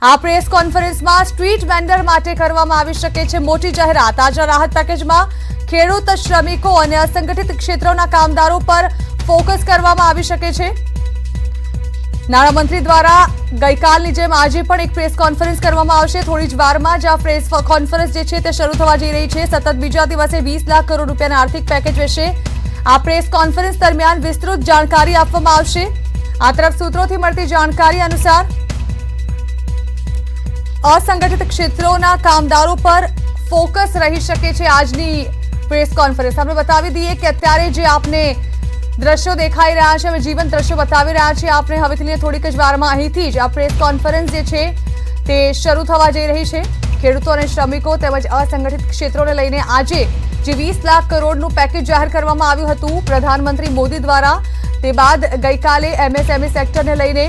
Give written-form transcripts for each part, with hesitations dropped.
આ પ્રેસ કોન્ફરન્સમાં street vendor માટે કરવામાં આવી શકે છે મોટી જાહેરાત। તાજા રાહત પેકેજમાં ખેડૂત, શ્રમિકો અને અસંગઠિત ક્ષેત્રોના કામદારો પર ફોકસ કરવામાં આવી શકે છે। નાણામંત્રી દ્વારા ગઈકાલની જેમ આજે પણ એક પ્રેસ કોન્ફરન્સ કરવામાં આવશે। થોડી જ વારમાં જ આ પ્રેસ કોન્ફરન્સ જે છે તે શરૂ થવા જઈ રહી છે। સતત બીજા દિવસે 20 લાખ કરોડ રૂપિયાના આર્થિક પેકેજ વિશે આ પ્રેસ કોન્ફરન્સ દરમિયાન વિસ્તૃત જાણકારી આપવામાં આવશે। આ તરફ સૂત્રોથી મળતી જાણકારી અનુસાર असंगठित क्षेत्रों कामदारों पर फोकस रही શકે છે આજની પ્રેસ કોન્ફરન્સ। આપણે બતાવી દઈએ કે અત્યારે જે આપને દ્રશ્યો દેખાઈ રહ્યા છે, અમે જીવંત દ્રશ્યો બતાવી રહ્યા છીએ આપને। હવેથી લઈને થોડીક જ વારમાં અહીંથી જ આ પ્રેસ કોન્ફરન્સ જે છે તે શરૂ થવા જઈ રહી છે। ખેડૂતો અને શ્રમિકો તેમજ અસંગઠિત ક્ષેત્રોને લઈને આજે જે 20 લાખ કરોડનું પેકેજ જાહેર કરવામાં આવ્યું હતું પ્રધાનમંત્રી મોદી દ્વારા, તે બાદ ગઈકાલે એમએસએમઈ સેક્ટરને લઈને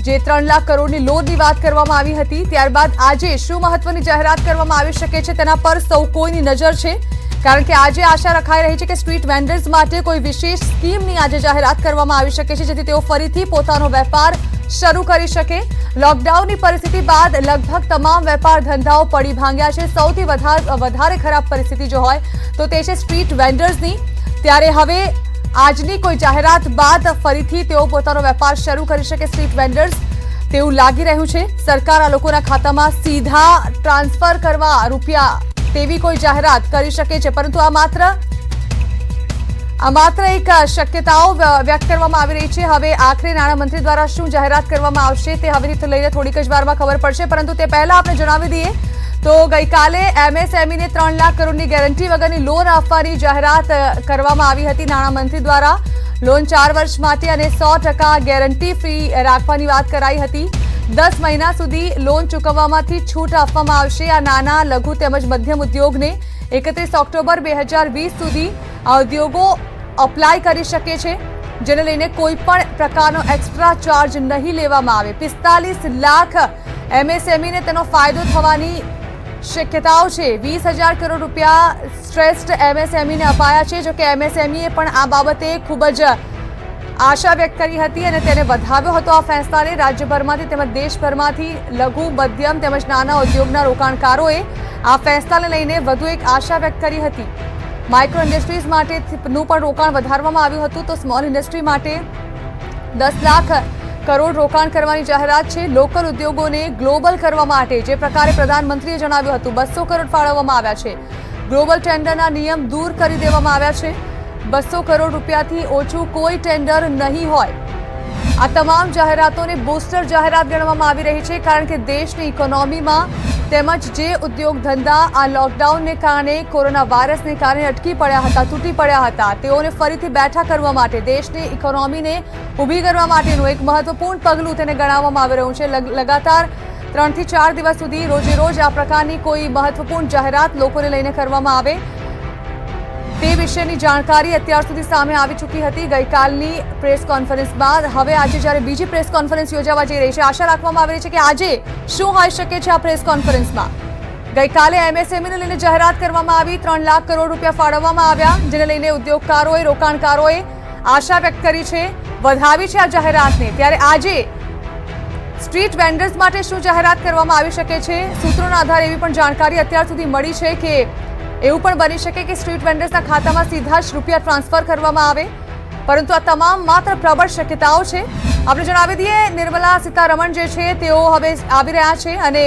જે 3 લાખ કરોડની લોનની વાત કરવામાં આવી હતી, ત્યારબાદ આજે શું મહત્વની જાહેરાત કરવામાં આવી શકે છે તેના પર સૌ કોઈની નજર છે। કારણ કે આજે આશા રખાઈ રહી છે કે સ્ટ્રીટ વેન્ડર્સ માટે કોઈ વિશેષ સ્કીમની આજે જાહેરાત કરવામાં આવી શકે છે, જેથી તેઓ ફરીથી પોતાનો વેપાર શરૂ કરી શકે। લોકડાઉનની પરિસ્થિતિ બાદ લગભગ તમામ વેપાર ધંધાઓ પડી ભાંગ્યા છે। સૌથી વધારે ખરાબ પરિસ્થિતિ જો હોય તો તે છે સ્ટ્રીટ વેન્ડર્સની। ત્યારે હવે આજની કોઈ જાહેરાત બાદ ફરીથી તેઓ પોતાનો વેપાર શરૂ કરી શકે સ્ટ્રીટ વેન્ડર્સ તેવું લાગી રહ્યું છે। સરકાર આ લોકોના ખાતામાં સીધા ટ્રાન્સફર કરવા રૂપિયા તેવી કોઈ જાહેરાત કરી શકે છે, પરંતુ આ માત્ર એક શક્યતાઓ વ્યક્ત કરવામાં આવી રહી છે। હવે આખરે નાણામંત્રી દ્વારા શું જાહેરાત કરવામાં આવશે તે હવેથી લઈને થોડીક જ વારમાં ખબર પડશે, પરંતુ તે પહેલા આપણે જણાવી દઈએ તો ગઈકાલે એમએસએમઈને 3 લાખ કરોડની ગેરંટી વગરની લોન આપવાની જાહેરાત કરવામાં આવી હતી નાણામંત્રી દ્વારા। લોન 4 વર્ષ માટે અને 100% ગેરંટી ફ્રી રાખવાની વાત કરાઈ હતી। 10 મહિના સુધી લોન ચૂકવવામાંથી છૂટ આપવામાં આવશે। આ નાના, લઘુ તેમજ મધ્યમ ઉદ્યોગને 31 ઓક્ટોબર 2020 સુધી આ ઉદ્યોગો અપ્લાય કરી શકે છે, જેને લઈને કોઈ પણ પ્રકારનો એક્સ્ટ્રા ચાર્જ નહીં લેવામાં આવે। 45 લાખ એમએસએમઈને તેનો ફાયદો થવાની શક્યતાઓ છે। 20,000 કરોડ રૂપિયા શ્રેષ્ઠ એમએસએમઈને અપાયા છે। જો કે એમએસએમઈએ પણ આ બાબતે ખૂબ જ આશા વ્યક્ત કરી હતી અને તેને વધાવ્યો હતો આ ફેસલાને। રાજ્યભરમાંથી તેમજ દેશભરમાંથી લઘુ, મધ્યમ તેમજ નાના ઉદ્યોગના રોકાણકારોએ આ ફેસલાને લઈને વધુ એક આશા વ્યક્ત કરી હતી। માઇક્રો ઇન્ડસ્ટ્રીઝ માટેનું પણ રોકાણ વધારવામાં આવ્યું હતું, તો સ્મોલ ઇન્ડસ્ટ્રી માટે 10 લાખ કરોડ રોકાણ કરવાની જાહેરાત છે। લોકલ ઉદ્યોગોને ગ્લોબલ કરવા માટે જે પ્રકારે પ્રધાનમંત્રીએ જણાવ્યું હતું 200 કરોડ ફાળવવામાં આવ્યા છે। ગ્લોબલ ટેન્ડરના નિયમ દૂર કરી દેવામાં આવ્યા છે। 200 કરોડ રૂપિયાથી ઓછું કોઈ ટેન્ડર નહીં હોય। આ તમામ જાહેરાતોને બૂસ્ટર જાહેરાત ગણવામાં આવી રહી છે, કારણ કે દેશની ઇકોનોમીમાં તેમજ જે ઉદ્યોગ ધંધા આ લોકડાઉનને કારણે, કોરોના વાયરસને કારણે અટકી પડ્યા હતા, તૂટી પડ્યા હતા, તેઓને ફરીથી બેઠા કરવા માટે, દેશની ઇકોનોમીને ઊભી કરવા માટેનું એક મહત્વપૂર્ણ પગલું તેને ગણાવવામાં આવી રહ્યું છે। લગાતાર 3 થી 4 દિવસ સુધી રોજે રોજ આ પ્રકારની કોઈ મહત્વપૂર્ણ જાહેરાત લોકોને લઈને કરવામાં આવે તે વિશેની જાણકારી અત્યાર સુધી સામે આવી ચૂકી હતી ગઈકાલની પ્રેસ કોન્ફરન્સ બાદ। હવે આજે જ્યારે બીજી પ્રેસ કોન્ફરન્સ યોજાવા જઈ રહી છે, આશા રાખવામાં આવી રહી છે કે આજે શું હોઈ શકે છે આ પ્રેસ કોન્ફરન્સમાં। ગઈકાલે એમએસએમઈને લઈને જાહેરાત કરવામાં આવી, 3 લાખ કરોડ રૂપિયા ફાળવવામાં આવ્યા, જેને લઈને ઉદ્યોગકારોએ, રોકાણકારોએ આશા વ્યક્ત કરી છે, વધાવી છે આ જાહેરાતને। ત્યારે આજે સ્ટ્રીટ વેન્ડર્સ માટે શું જાહેરાત કરવામાં આવી શકે છે? સૂત્રોના આધારે એવી પણ જાણકારી અત્યાર સુધી મળી છે કે એવું પણ બની શકે કે સ્ટ્રીટ વેન્ડર્સના ખાતામાં સીધા જ રૂપિયા ટ્રાન્સફર કરવામાં આવે, પરંતુ આ તમામ માત્ર પ્રબળ શક્યતાઓ છે। આપણે જણાવી દઈએ નિર્મલા સીતારમણ જે છે તેઓ હવે આવી રહ્યા છે અને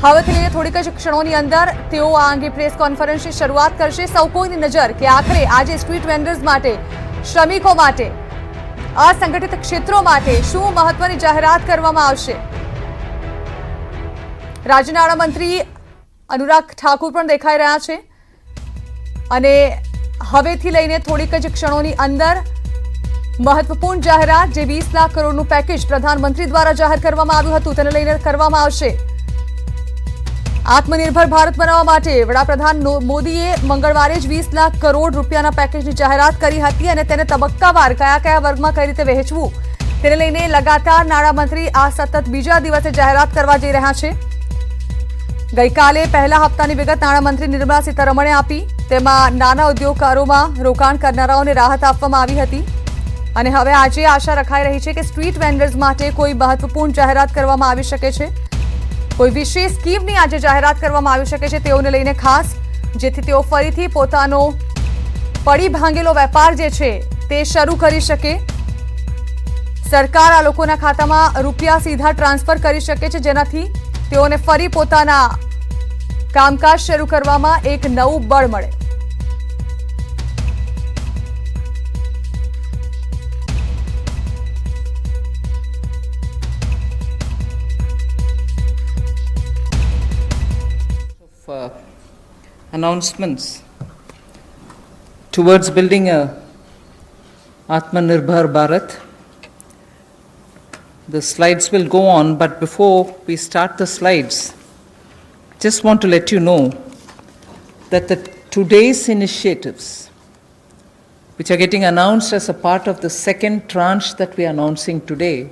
હવેથી લઈને થોડીક જ ક્ષણોની અંદર તેઓ આ અંગે પ્રેસ કોન્ફરન્સની શરૂઆત કરશે। સૌ કોઈની નજર કે આખરે આજે સ્ટ્રીટ વેન્ડર્સ માટે, શ્રમિકો માટે, અસંગઠિત ક્ષેત્રો માટે શું મહત્વની જાહેરાત કરવામાં આવશે। રાજ્ય નાણામંત્રી અનુરાગ ઠાકુર પણ દેખાઈ રહ્યા છે અને હવેથી લઈને થોડીક જ ક્ષણોની અંદર મહત્વપૂર્ણ જાહેરાત, જે 20 લાખ કરોડનું પેકેજ પ્રધાનમંત્રી દ્વારા જાહેર કરવામાં આવ્યું હતું તેને લઈને કરવામાં આવશે। આત્મનિર્ભર ભારત બનાવવા માટે વડાપ્રધાન મોદીએ મંગળવારે જ 20 લાખ કરોડ રૂપિયાના પેકેજની જાહેરાત કરી હતી અને તેને તબક્કાવાર કયા વર્ગમાં કઈ રીતે વહેંચવું તેને લઈને લગાતાર નાણામંત્રી આ સતત બીજા દિવસે જાહેરાત કરવા જઈ રહ્યા છે। ગઈકાલે પહેલા હપ્તાની વિગત નાણામંત્રી નિર્મલા સીતારમણે આપી, તેમાં નાના ઉદ્યોગકારોમાં રોકાણ કરનારાઓને રાહત આપવામાં આવી હતી અને હવે આજે આશા રખાઈ રહી છે કે સ્ટ્રીટ વેન્ડર્સ માટે કોઈ મહત્વપૂર્ણ જાહેરાત કરવામાં આવી શકે છે। કોઈ વિશેષ સ્કીમની આજે જાહેરાત કરવામાં આવી શકે છે તેઓને લઈને ખાસ, જેથી તેઓ ફરીથી પોતાનો પડી ભાંગેલો વેપાર જે છે તે શરૂ કરી શકે। સરકાર આ લોકોના ખાતામાં રૂપિયા સીધા ટ્રાન્સફર કરી શકે છે, જેનાથી તેઓને ફરી પોતાના કામકાજ શરૂ કરવામાં એક નવું બળ મળે। Announcements towards building a Atmanirbhar Bharat. The slides will go on, but before we start the slides, just want to let you know that today's initiatives, which are getting announced as a part of the second tranche that we are announcing today,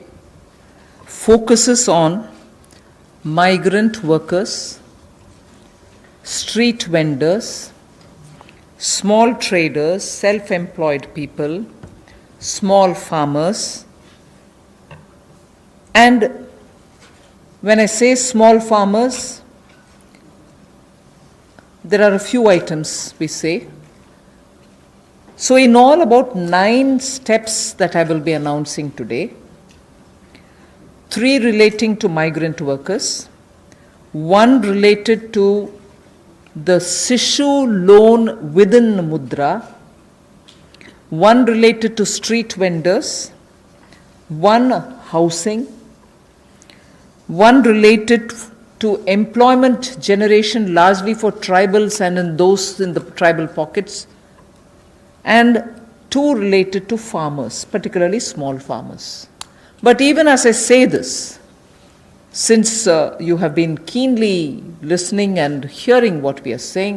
focuses on migrant workers, street vendors, small traders, self-employed people, small farmers. And when I say small farmers, there are a few items we say. So in all, about 9 steps that I will be announcing today, 3 relating to migrant workers, 1 related to the Sishu loan within Mudra, 1 related to street vendors, 1 housing, 1 related to employment generation largely for tribals and in those in the tribal pockets, and 2 related to farmers, particularly small farmers. But even as I say this, since you have been keenly listening and hearing what we are saying,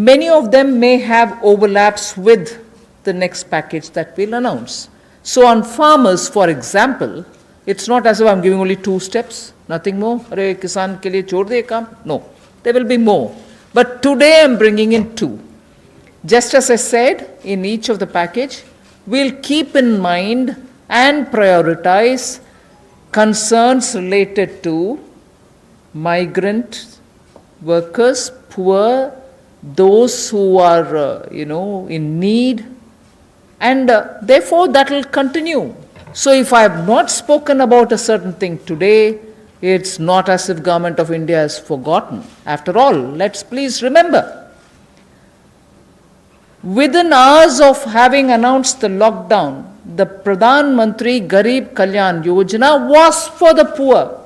many of them may have overlaps with the next package that we'll announce. So on farmers, for example, it's not as if I'm giving only 2 steps, nothing more. Arey kisan ke liye chhod de kaam. No, there will be more. But today I'm bringing in 2. Just as I said, in each of the package, we'll keep in mind and prioritize concerns related to migrant workers, poor, those who are, in need, and therefore that will continue. So if I have not spoken about a certain thing today, it's not as if Government of India has forgotten. After all, let's please remember, within hours of having announced the lockdown, the Pradhan Mantri Garib Kalyan Yojana was for the poor,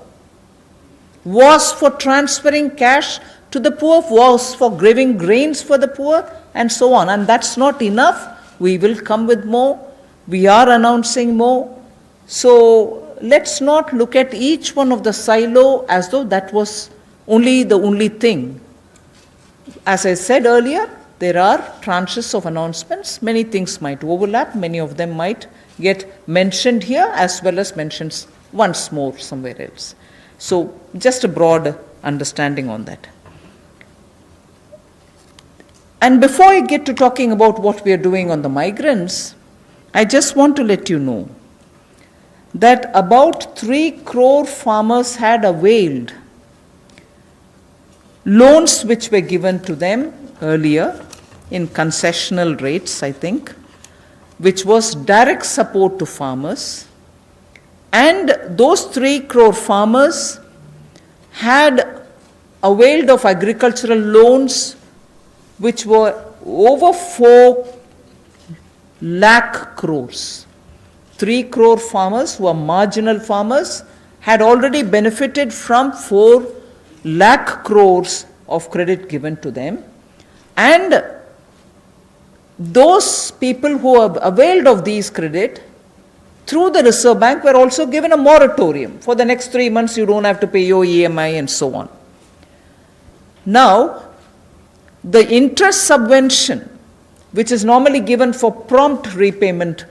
was for transferring cash to the poor, was for giving grains for the poor, and so on. And that's not enough. We will come with more. We are announcing more. So let's not look at each one of the silo as though that was the only thing. As I said earlier, there are tranches of announcements. Many things might overlap. Many of them might get mentioned here as well as mentioned once more somewhere else. So just a broad understanding on that. And before I get to talking about what we are doing on the migrants, I just want to let you know that about 3 crore farmers had availed loans which were given to them earlier in concessional rates, I think, which was direct support to farmers. And those 3 crore farmers had availed of agricultural loans which were over 4 lakh crores. 3 crore farmers who are marginal farmers had already benefited from 4 lakh crores of credit given to them. And those people who have availed of these credit through the Reserve Bank were also given a moratorium. For the next 3 months you don't have to pay your EMI and so on. Now, the interest subvention, which is normally given for prompt repayment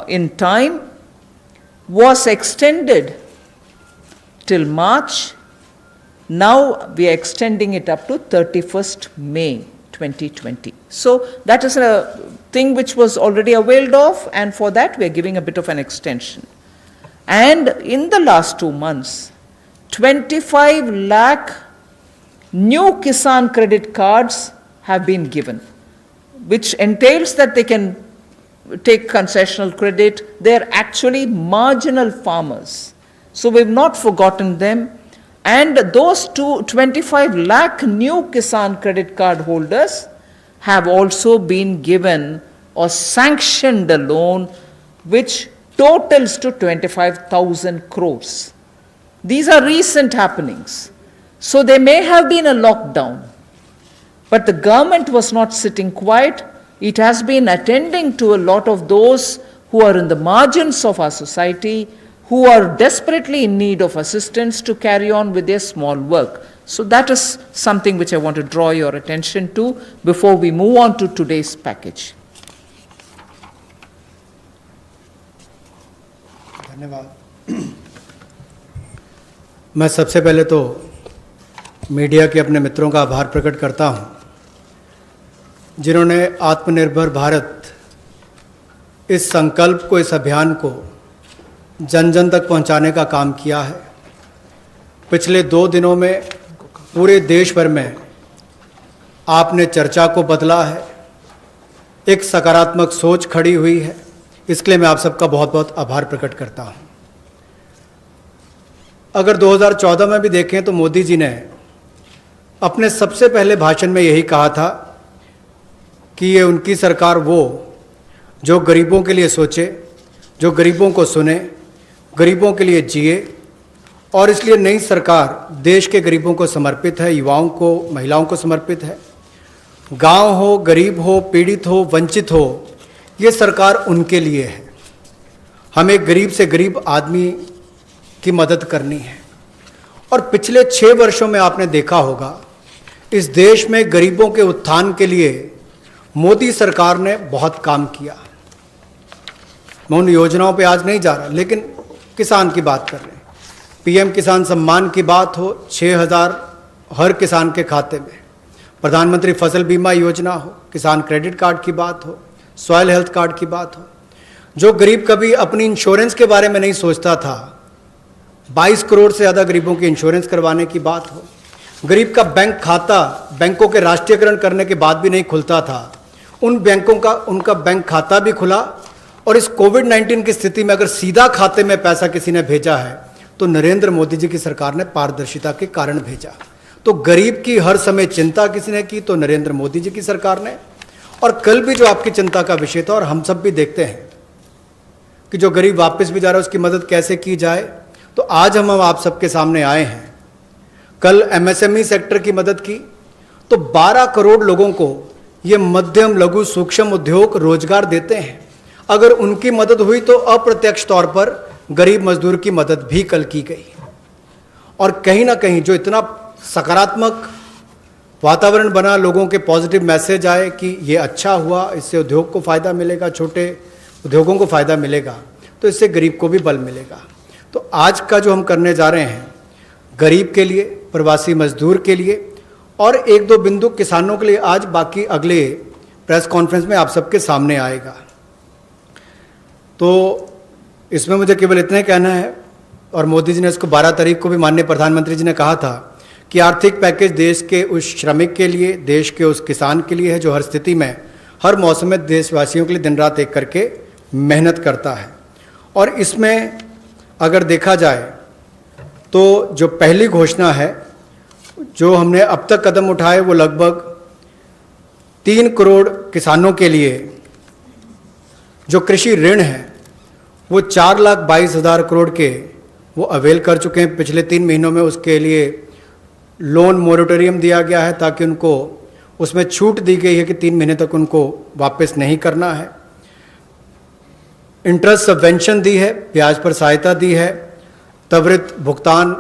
in time, was extended till March. Now we are extending it up to 31st May 2020. So that is a thing which was already availed of, and for that we are giving a bit of an extension. And in the last 2 months, 25 lakh new Kisan credit cards have been given, which entails that they can take concessional credit. They're actually marginal farmers. So we've not forgotten them. And those 25 lakh new Kisan credit card holders have also been given or sanctioned a loan which totals to 25,000 crores. These are recent happenings. So there may have been a lockdown, but the government was not sitting quiet. It has been attending to a lot of those who are in the margins of our society, who are desperately in need of assistance to carry on with their small work. So that is something which I want to draw your attention to before we move on to today's package. धन्यवाद। मैं सबसे पहले तो media के अपने मित्रों का आभार प्रकट करता हूं, जिन्होंने आत्मनिर्भर भारत इस संकल्प को, इस अभियान को जन जन तक पहुंचाने का काम किया है। पिछले 2 दिनों में पूरे देश भर में आपने चर्चा को बदला है, एक सकारात्मक सोच खड़ी हुई है। इसके लिए मैं आप सबका बहुत बहुत आभार प्रकट करता हूं। अगर 2014 में भी देखें तो मोदी जी ने अपने सबसे पहले भाषण में यही कहा था कि ये उनकी सरकार वो जो गरीबों के लिए सोचे, जो गरीबों को सुने, गरीबों के लिए जिए, और इसलिए नई सरकार देश के गरीबों को समर्पित है, युवाओं को, महिलाओं को समर्पित है। गांव हो, गरीब हो, पीड़ित हो, वंचित हो, ये सरकार उनके लिए है। हमें गरीब से गरीब आदमी की मदद करनी है। और पिछले 6 वर्षों में आपने देखा होगा, इस देश में गरीबों के उत्थान के लिए मोदी सरकार ने बहुत काम किया। मैं उन योजनाओं पे आज नहीं जा रहा, लेकिन किसान की बात कर रहे हैं। पीएम किसान सम्मान की बात हो, 6,000 हर किसान के खाते में, प्रधानमंत्री फसल बीमा योजना हो, किसान क्रेडिट कार्ड की बात हो, सॉइल हेल्थ कार्ड की बात हो। जो गरीब कभी अपनी इंश्योरेंस के बारे में नहीं सोचता था, 22 करोड़ से ज़्यादा गरीबों की इंश्योरेंस करवाने की बात हो। गरीब का बैंक खाता बैंकों के राष्ट्रीयकरण करने के बाद भी नहीं खुलता था, उन बैंकों का उनका बैंक खाता भी खुला। और इस कोविड-19 की स्थिति में अगर सीधा खाते में पैसा किसी ने भेजा है तो नरेंद्र मोदी जी की सरकार ने पारदर्शिता के कारण भेजा। तो गरीब की हर समय चिंता किसी ने की तो नरेंद्र मोदी जी की सरकार ने। और कल भी जो आपकी चिंता का विषय था, और हम सब भी देखते हैं कि जो गरीब वापस भी जा रहा है उसकी मदद कैसे की जाए, तो आज हम आप सबके सामने आए हैं। कल एमएसएमई सेक्टर की मदद की तो 12 करोड़ लोगों को ये मध्यम लघु सूक्ष्म उद्योग रोजगार देते हैं। अगर उनकी मदद हुई तो अप्रत्यक्ष तौर पर गरीब मजदूर की मदद भी कल की गई। और कहीं ना कहीं जो इतना सकारात्मक वातावरण बना, लोगों के पॉजिटिव मैसेज आए कि ये अच्छा हुआ, इससे उद्योग को फ़ायदा मिलेगा, छोटे उद्योगों को फ़ायदा मिलेगा, तो इससे गरीब को भी बल मिलेगा। तो आज का जो हम करने जा रहे हैं, गरीब के लिए, प्रवासी मजदूर के लिए और 1-2 बिंदु किसानों के लिए, आज बाकी अगले प्रेस कॉन्फ्रेंस में आप सबके सामने आएगा। तो इसमें मुझे केवल इतना ही कहना है, और मोदी जी ने इसको 12 तारीख को भी माननीय प्रधानमंत्री जी ने कहा था कि आर्थिक पैकेज देश के उस श्रमिक के लिए, देश के उस किसान के लिए है जो हर स्थिति में, हर मौसम में देशवासियों के लिए दिन रात एक करके मेहनत करता है। और इसमें अगर देखा जाए तो जो पहली घोषणा है, जो हमने अब तक कदम उठाए, वो लगभग 3 करोड़ किसानों के लिए जो कृषि ऋण है वो 4,22,000 करोड़ के वो अवेल कर चुके हैं। पिछले 3 महीनों में उसके लिए लोन मोरेटोरियम दिया गया है, ताकि उनको उसमें छूट दी गई है कि 3 महीने तक उनको वापस नहीं करना है। इंटरेस्ट सबवेंशन दी है, ब्याज पर सहायता दी है, त्वरित भुगतान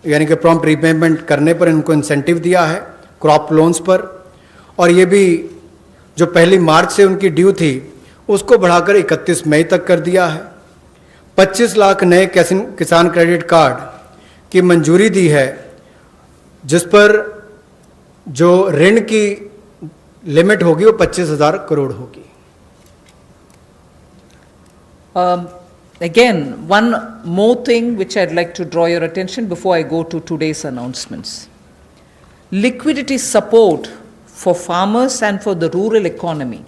यानी कि प्रॉम्प्ट रीपेमेंट करने पर इनको इंसेंटिव दिया है, क्रॉप लोन्स पर। और ये भी जो 1 मार्च से उनकी ड्यू थी उसको बढ़ाकर 31 मई तक कर दिया है। 25 लाख नए किसान क्रेडिट कार्ड की मंजूरी दी है, जिस पर जो ऋण की लिमिट होगी वो 25,000 करोड़ होगी। Again, one more thing which I'd like to draw your attention before I go to today's announcements. Liquidity support for farmers and for the rural economy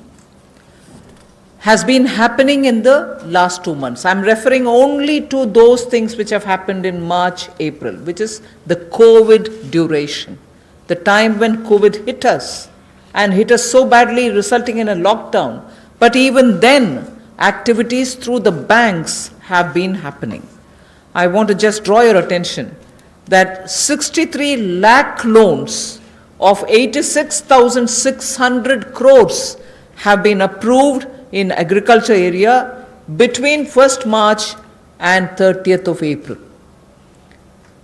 has been happening in the last 2 months. I'm referring only to those things which have happened in March, April, which is the COVID duration, the time when COVID hit us and hit us so badly, resulting in a lockdown. But even then, activities through the banks have been happening. I want to just draw your attention that 63 lakh loans of 86,600 crores have been approved in agriculture area between 1st March and 30th of April.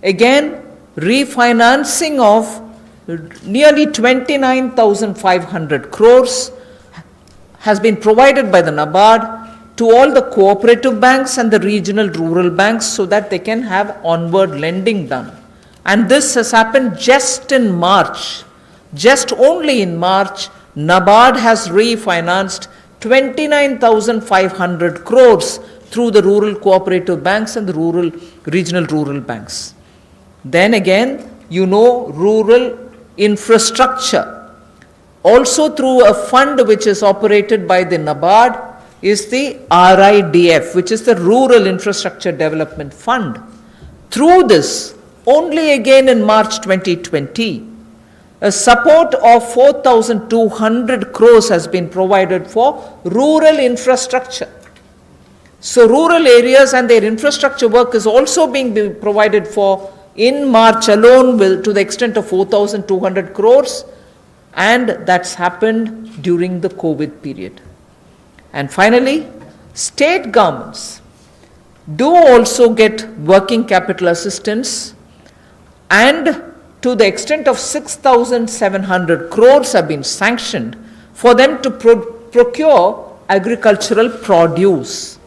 Again, refinancing of nearly 29,500 crores has been provided by the NABARD to all the cooperative banks and the regional rural banks so that they can have onward lending done. And this has happened just in March. Just only in March, NABARD has refinanced 29,500 crores through the rural cooperative banks and the regional rural banks. Then again, rural infrastructure, also through a fund which is operated by the NABARD, is the RIDF, which is the Rural Infrastructure Development Fund. Through this, only again in March 2020, a support of 4,200 crores has been provided for rural infrastructure. So rural areas and their infrastructure work is also being provided for in March alone to the extent of 4,200 crores, and that's happened during the COVID period. And finally, state governments do also get working capital assistance, and to the extent of 6,700 crores have been sanctioned for them to procure agricultural produce,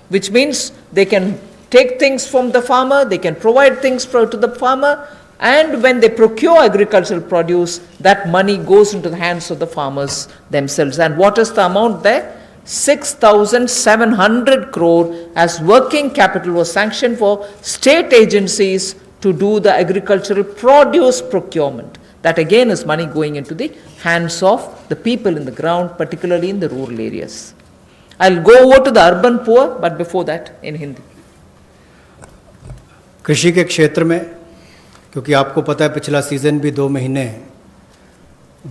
which means they can take things from the farmer, they can provide things to the farmer, and when they procure agricultural produce, that money goes into the hands of the farmers themselves. And what is the amount there? 6,700 crore as working capital was sanctioned for state agencies to do the agricultural produce procurement. That again is money going into the hands of the people in the ground, particularly in the rural areas. I'll go over to the urban poor, but before that in Hindi. कृषि के क्षेत्र में, क्योंकि आपको पता है पिछला season भी 2 महीने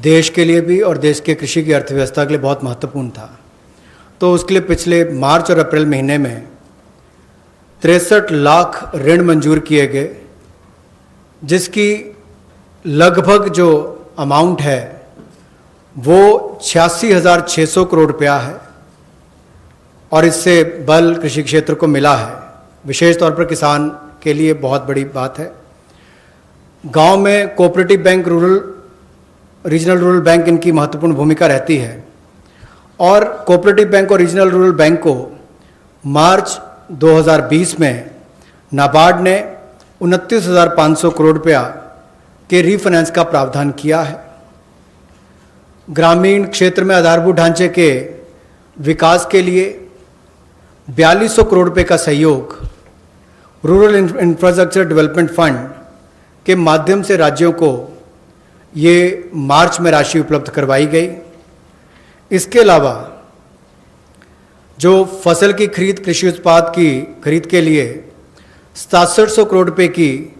देश के लिए भी और देश के कृषि की अर्थव्यवस्था के लिए बहुत महत्वपूर्ण था, तो उसके लिए पिछले मार्च और अप्रैल महीने में 63 लाख ऋण मंजूर किए गए, जिसकी लगभग जो अमाउंट है वो 86,600 करोड़ रुपया है, और इससे बल कृषि क्षेत्र को मिला है। विशेष तौर पर किसान के लिए बहुत बड़ी बात है। गांव में cooperative bank, regional rural bank इनकी महत्वपूर्ण भूमिका रहती है, और कोऑपरेटिव बैंक और रीजनल रूरल बैंक को मार्च 2020 में नाबार्ड ने 29,500 करोड़ रुपया के रीफाइनेंस का प्रावधान किया है। ग्रामीण क्षेत्र में आधारभूत ढांचे के विकास के लिए 4200 करोड़ रुपए का सहयोग रूरल इंफ्रास्ट्रक्चर डेवलपमेंट फंड के माध्यम से राज्यों को ये मार्च में राशि उपलब्ध करवाई गई। इसके अलावा जो फसल की खरीद, कृषि उत्पाद की खरीद के लिए 6700 करोड़ रुपए की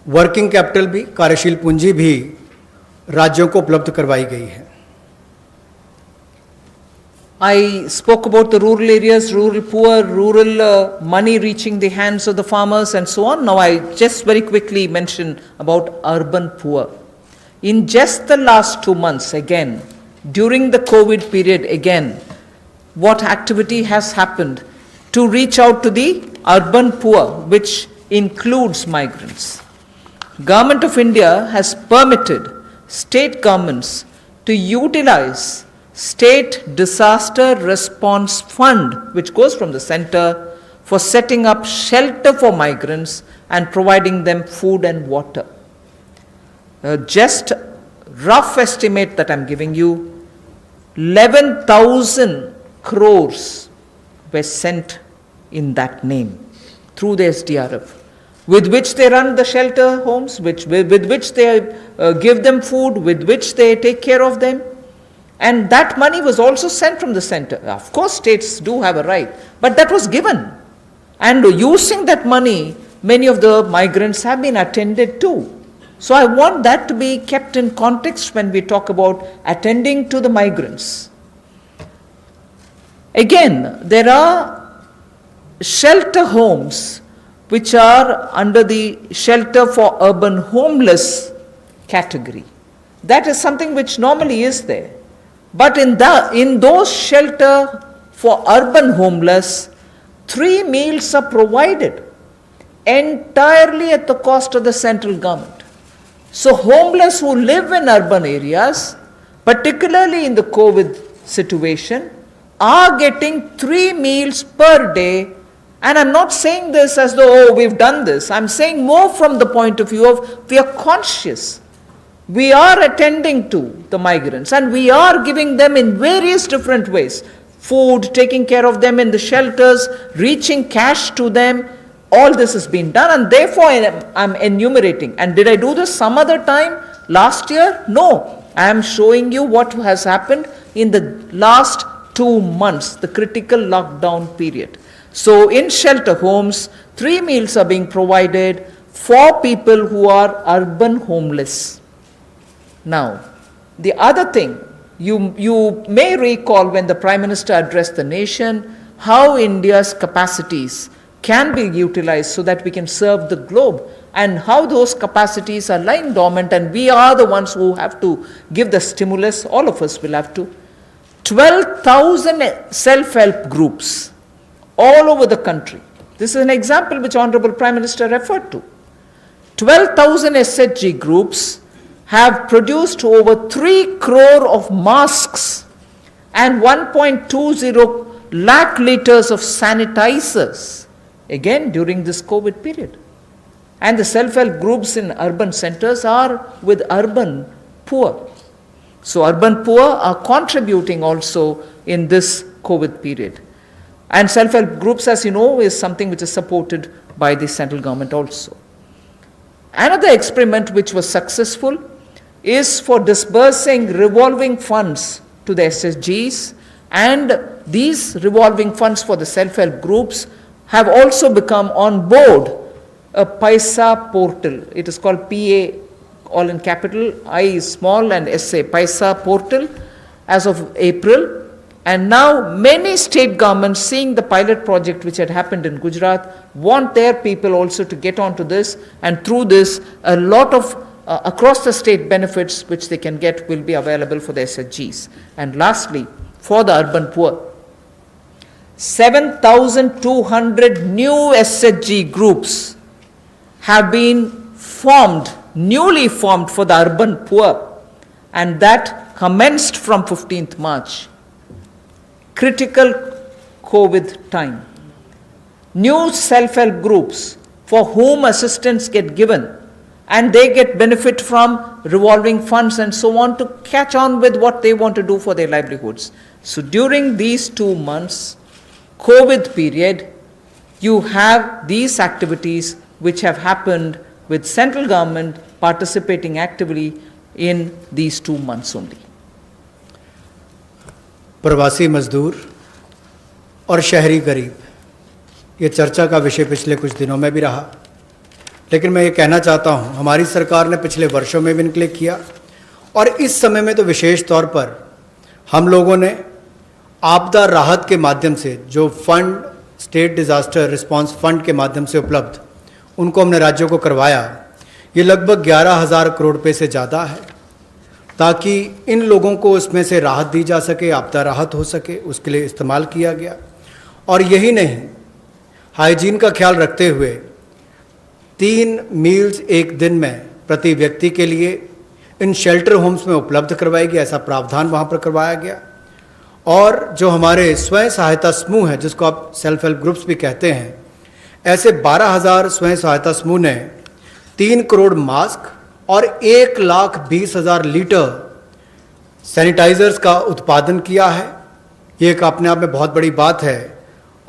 वर्किंग कैपिटल भी, कार्यशील पूंजी भी राज्यों को उपलब्ध करवाई गई है। I spoke about the rural areas, rural poor, rural money reaching the hands of the farmers and so on. Now I just very quickly mention about urban poor. In just the last 2 months again, during the COVID period again, what activity has happened to reach out to the urban poor, which includes migrants? Government of India has permitted state governments to utilize State Disaster Response Fund, which goes from the center, for setting up shelter for migrants and providing them food and water. Just rough estimate that I'm giving you, 11,000 crores were sent in that name through the SDRF, with which they run the shelter homes, with which they give them food, with which they take care of them. And that money was also sent from the center. Of course, states do have a right, but that was given. And using that money, many of the migrants have been attended to. So I want that to be kept in context when we talk about attending to the migrants. Again, there are shelter homes which are under the shelter for urban homeless category. That is something which normally is there. But in those shelter for urban homeless, 3 meals are provided entirely at the cost of the central government. So homeless who live in urban areas, particularly in the COVID situation, are getting 3 meals per day. And I'm not saying this as though, oh, we've done this. I'm saying more from the point of view of we are conscious. We are attending to the migrants and we are giving them in various different ways. Food, taking care of them in the shelters, reaching cash to them. All this has been done and therefore I'm enumerating. And did I do this some other time last year? No. I am showing you what has happened in the last 2 months, the critical lockdown period. So in shelter homes, 3 meals are being provided for people who are urban homeless. Now, the other thing, you may recall when the Prime Minister addressed the nation, how India's capacities can be utilized so that we can serve the globe, and how those capacities are lying dormant and we are the ones who have to give the stimulus, all of us will have to. 12,000 self-help groups all over the country. This is an example which Honorable Prime Minister referred to. 12,000 SHG groups have produced over 3 crore of masks and 1.20 lakh liters of sanitizers, again during this COVID period. And the self-help groups in urban centers are with urban poor. So urban poor are contributing also in this COVID period. And self-help groups, as you know, is something which is supported by the central government also. Another experiment which was successful is for disbursing revolving funds to the SSGs, and these revolving funds for the self-help groups have also become on board a Paisa portal. It is called PA, all in capital, I is small and SA, Paisa portal, as of April. And now many state governments, seeing the pilot project which had happened in Gujarat, want their people also to get onto this, and through this a lot of across the state benefits which they can get will be available for the SHGs. And lastly, for the urban poor, 7,200 new SHG groups have been formed, newly formed for the urban poor, and that commenced from 15th March. Critical COVID time. New self-help groups for whom assistance get given, and they get benefit from revolving funds and so on to catch on with what they want to do for their livelihoods. So during these 2 months, COVID period, you have these activities which have happened with central government participating actively in these 2 months only. प्रवासी मजदूर और शहरी गरीब, ये चर्चा का विषय पिछले कुछ दिनों में भी रहा, लेकिन मैं ये कहना चाहता हूँ हमारी सरकार ने पिछले वर्षों में भी इनके लिए किया, और इस समय में तो विशेष तौर पर हम लोगों ने आपदा राहत के माध्यम से जो fund, state disaster response fund के माध्यम से उपलब्ध, उनको हमने राज्यों को करवाया। ये लगभग 11,000 करोड़ रुपये से ज़्यादा है, ताकि इन लोगों को उसमें से राहत दी जा सके, आपदा राहत हो सके, उसके लिए इस्तेमाल किया गया। और यही नहीं, हाइजीन का ख्याल रखते हुए 3 मील्स एक दिन में प्रति व्यक्ति के लिए इन शेल्टर होम्स में उपलब्ध करवाई गई, ऐसा प्रावधान वहाँ पर करवाया गया। और जो हमारे स्वयं सहायता समूह हैं, जिसको आप सेल्फ हेल्प ग्रुप्स भी कहते हैं, ऐसे 12,000 स्वयं सहायता समूह ने 3 करोड़ मास्क और 1,20,000 लीटर सैनिटाइजर्स का उत्पादन किया है। ये एक अपने आप में बहुत बड़ी बात है।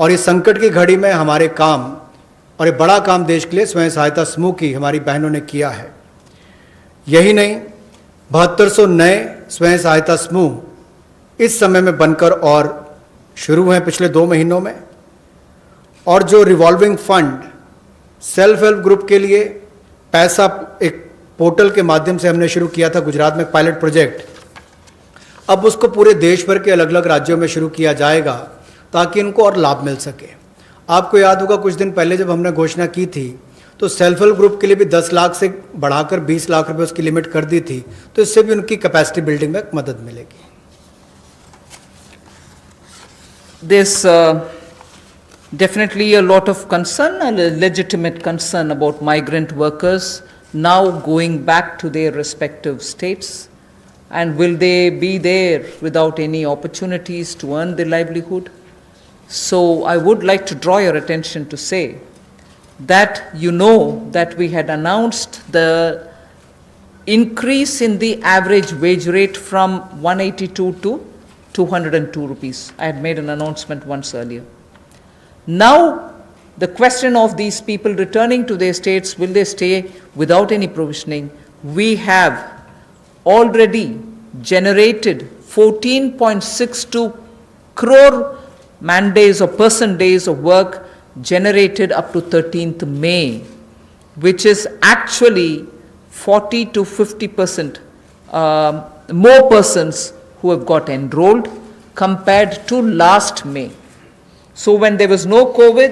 और इस संकट की घड़ी में हमारे काम और एक बड़ा काम देश के लिए स्वयं सहायता समूह की हमारी बहनों ने किया है। यही नहीं, 7200 नए स्वयं सहायता समूह इस समय में बनकर और शुरू हैं पिछले 2 महीनों में। और जो revolving fund self help group के लिए पैसा एक पोर्टल के माध्यम से हमने शुरू किया था गुजरात में पायलट प्रोजेक्ट, अब उसको पूरे देश भर के अलग अलग राज्यों में शुरू किया जाएगा ताकि इनको और लाभ मिल सके। आपको याद होगा कुछ दिन पहले जब हमने घोषणा की थी तो सेल्फ हेल्प ग्रुप के लिए भी 10 लाख से बढ़ाकर 20 लाख रुपए उसकी लिमिट कर दी थी, तो इससे भी उनकी कैपेसिटी बिल्डिंग में मदद मिलेगी। There's definitely a lot of concern and a legitimate concern about migrant workers now going back to their respective states. And will they be there without any opportunities to earn their livelihood? So I would like to draw your attention to say that you know that we had announced the increase in the average wage rate from 182 to 202 rupees. I had made an announcement once earlier. Now, the question of these people returning to their states, will they stay without any provisioning? We have already generated 14.62 crore man days or person days of work generated up to 13th May, which is actually 40 to 50% more persons who have got enrolled compared to last May. So when there was no COVID,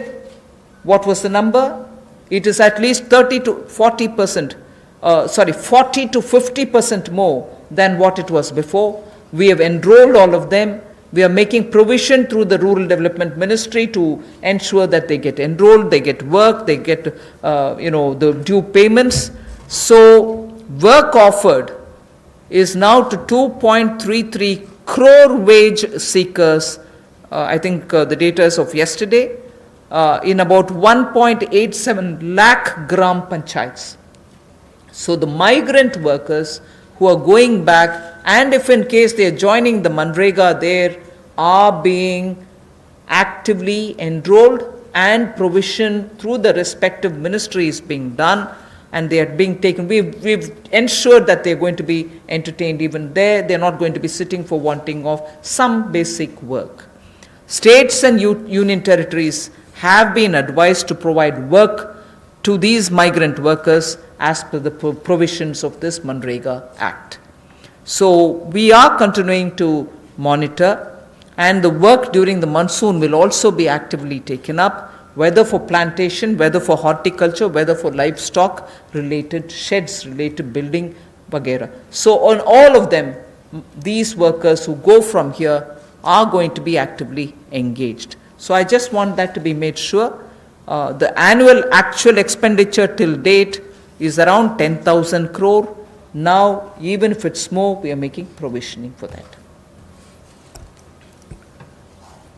what was the number? It is at least 30 to 40%, 40 to 50% more than what it was before. We have enrolled all of them. We are making provision through the Rural Development Ministry to ensure that they get enrolled, they get work, they get the due payments. So work offered is now to 2.33 crore wage seekers. I think the data is of yesterday, in about 1.87 lakh gram panchayats. So the migrant workers who are going back, and if in case they are joining the Manrega, there are being actively enrolled and provision through the respective ministries being done, and they are being taken. We've ensured that they're going to be entertained even there. They're not going to be sitting for wanting of some basic work. States and union territories have been advised to provide work to these migrant workers as per the provisions of this Manrega Act. So we are continuing to monitor, and the work during the monsoon will also be actively taken up, whether for plantation, whether for horticulture, whether for livestock related sheds, related building, vagera. So on all of them, these workers who go from here are going to be actively engaged. So I just want that to be made sure. The annual actual expenditure till date is around 10,000 crore. Now, even if it's more, we are making provisioning for that.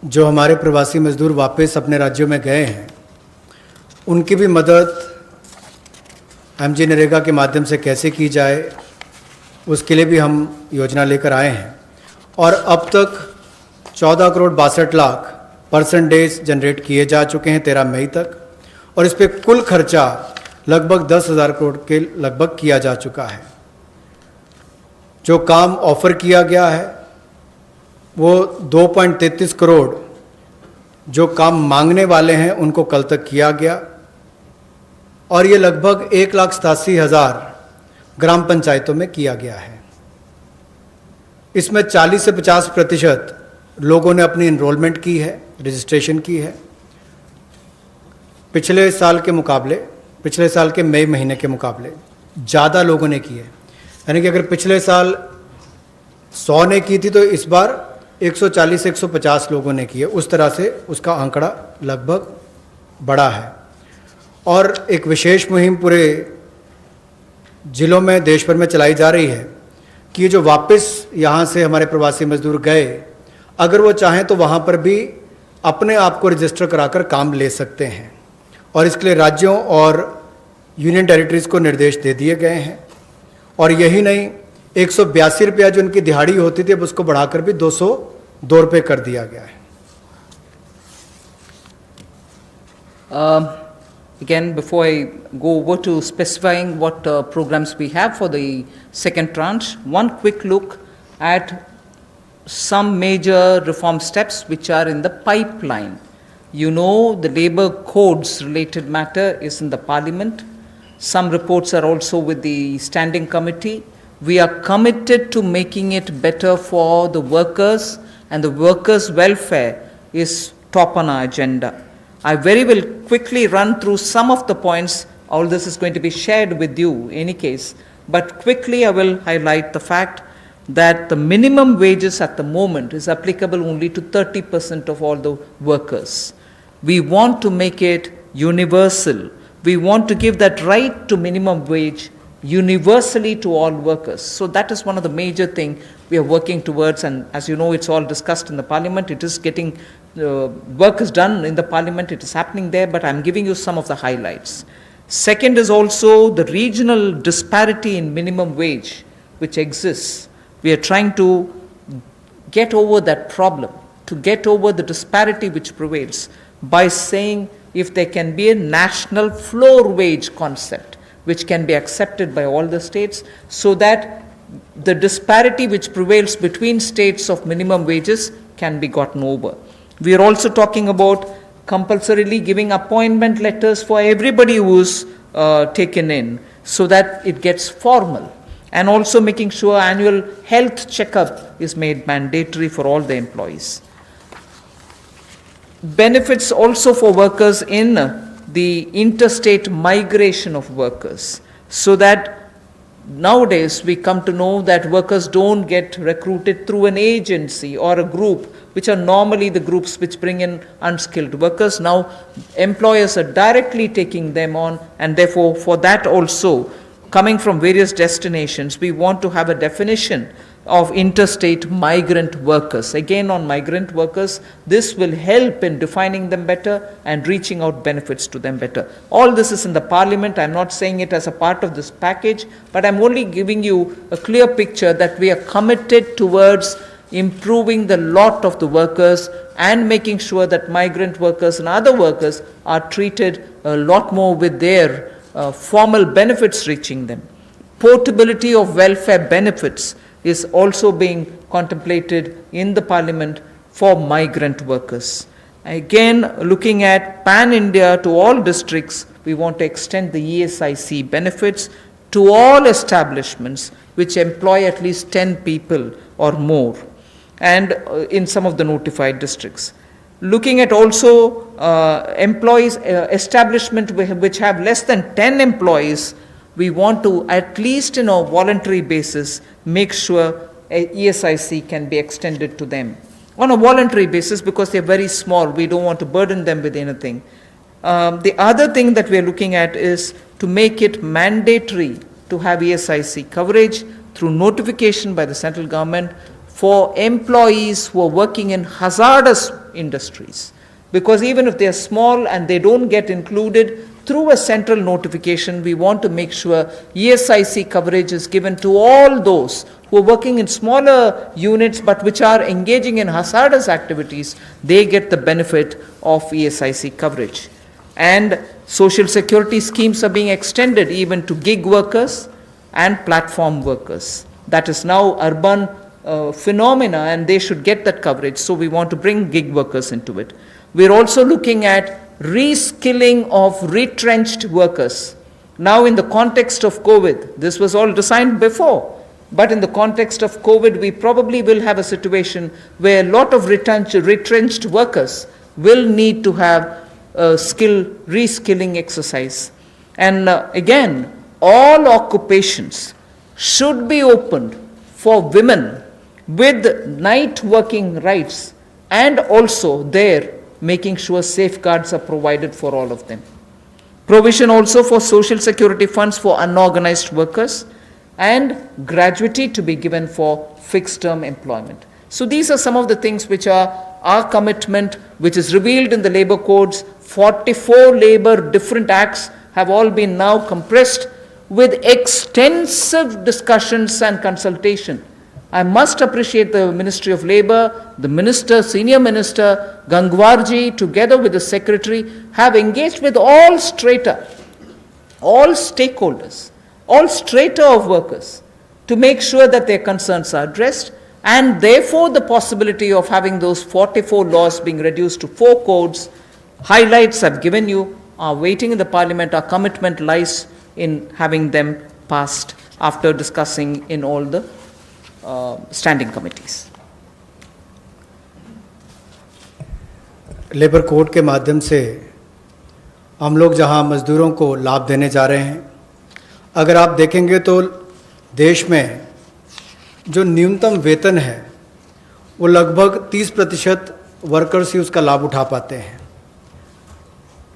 जो हमारे प्रवासी मजदूर वापस अपने राज्यों में गए हैं, उनकी भी मदद एमजी नरेगा के माध्यम से कैसे की जाए, उसके लिए भी हम योजना लेकर आए हैं। और अब तक 14 crore 62 lakh person days generate किए जा चुके हैं 13 मई तक, और इस पर कुल खर्चा लगभग 10,000 करोड़ के लगभग किया जा चुका है। जो काम ऑफर किया गया है वो 2.33 करोड़ जो काम मांगने वाले हैं उनको कल तक किया गया, और ये लगभग 1,87,000 ग्राम पंचायतों में किया गया है। इसमें 40 से 50% लोगों ने अपनी इनरोलमेंट की है, रजिस्ट्रेशन की है। पिछले साल के मुकाबले, पिछले साल के मई महीने के मुकाबले ज़्यादा लोगों ने की है। यानी कि अगर पिछले साल 100 ने की थी तो इस बार 140 से 150 लोगों ने की है। उस तरह से उसका आंकड़ा लगभग बड़ा है। और एक विशेष मुहिम पूरे ज़िलों में देश भर में चलाई जा रही है कि जो वापस यहाँ से हमारे प्रवासी मजदूर गए, अगर वो चाहें तो वहाँ पर भी अपने आप को रजिस्टर कराकर काम ले सकते हैं, और इसके लिए राज्यों और यूनियन टेरिटरीज़ को निर्देश दे दिए गए हैं। और यही नहीं, 182 रुपया जो उनकी दिहाड़ी होती थी अब उसको बढ़ाकर भी 202 रुपये कर दिया गया है। Again, before I go over to specifying what programs we have for the second tranche, one quick look at some major reform steps which are in the pipeline. You know, the labor codes related matter is in the parliament. Some reports are also with the standing committee. We are committed to making it better for the workers, and the workers' welfare is top on our agenda. I very will quickly run through some of the points. All this is going to be shared with you in any case, but quickly I will highlight the fact that the minimum wages at the moment is applicable only to 30% of all the workers. We want to make it universal. We want to give that right to minimum wage universally to all workers. So that is one of the major things we are working towards, and as you know, it's all discussed in the parliament. It is getting, work is done in the parliament, it is happening there, but I'm giving you some of the highlights. Second is also the regional disparity in minimum wage which exists. We are trying to get over that problem, to get over the disparity which prevails by saying if there can be a national floor wage concept which can be accepted by all the states, so that the disparity which prevails between states of minimum wages can be gotten over. We are also talking about compulsorily giving appointment letters for everybody who is taken in, so that it gets formal, and also making sure annual health checkup is made mandatory for all the employees. Benefits also for workers in the interstate migration of workers, so that nowadays we come to know that workers don't get recruited through an agency or a group, which are normally the groups which bring in unskilled workers. Now employers are directly taking them on, and therefore for that also, coming from various destinations, we want to have a definition of interstate migrant workers. Again, on migrant workers, this will help in defining them better and reaching out benefits to them better. All this is in the parliament. I'm not saying it as a part of this package, but I'm only giving you a clear picture that we are committed towards improving the lot of the workers and making sure that migrant workers and other workers are treated a lot more with their formal benefits reaching them. Portability of welfare benefits is also being contemplated in the parliament for migrant workers. Again, looking at pan-India to all districts, we want to extend the ESIC benefits to all establishments which employ at least 10 people or more, and in some of the notified districts. Looking at also employees, establishment which have less than 10 employees, we want to, at least in a voluntary basis, make sure a ESIC can be extended to them. On a voluntary basis, because they're very small, we don't want to burden them with anything. The other thing that we're looking at is to make it mandatory to have ESIC coverage through notification by the central government for employees who are working in hazardous industries. Because even if they're small and they don't get included through a central notification, we want to make sure ESIC coverage is given to all those who are working in smaller units but which are engaging in hazardous activities. They get the benefit of ESIC coverage. And social security schemes are being extended even to gig workers and platform workers. That is now urban phenomena, and they should get that coverage. So we want to bring gig workers into it. We're also looking at reskilling of retrenched workers. Now in the context of COVID, this was all designed before, but in the context of COVID, we probably will have a situation where a lot of retrenched workers will need to have a reskilling exercise. And again, all occupations should be opened for women with night working rights, and also there making sure safeguards are provided for all of them. Provision also for social security funds for unorganized workers, and gratuity to be given for fixed term employment. So these are some of the things which are our commitment, which is revealed in the labor codes. 44 labor different acts have all been now compressed with extensive discussions and consultation I must appreciate the Ministry of Labour, the minister, senior minister, Gangwarji, together with the secretary, have engaged with all strata, all stakeholders, all strata of workers, to make sure that their concerns are addressed, and therefore the possibility of having those 44 laws being reduced to 4 codes, highlights I've given you, are waiting in the Parliament. Our commitment lies in having them passed after discussing in all the standing committees. Labour code के माध्यम से हम लोग जहां मजदूरों को लाभ देने जा रहे हैं, अगर आप देखेंगे तो देश में जो न्यूनतम वेतन है वो लगभग 30% वर्कर्स ही उसका लाभ उठा पाते हैं।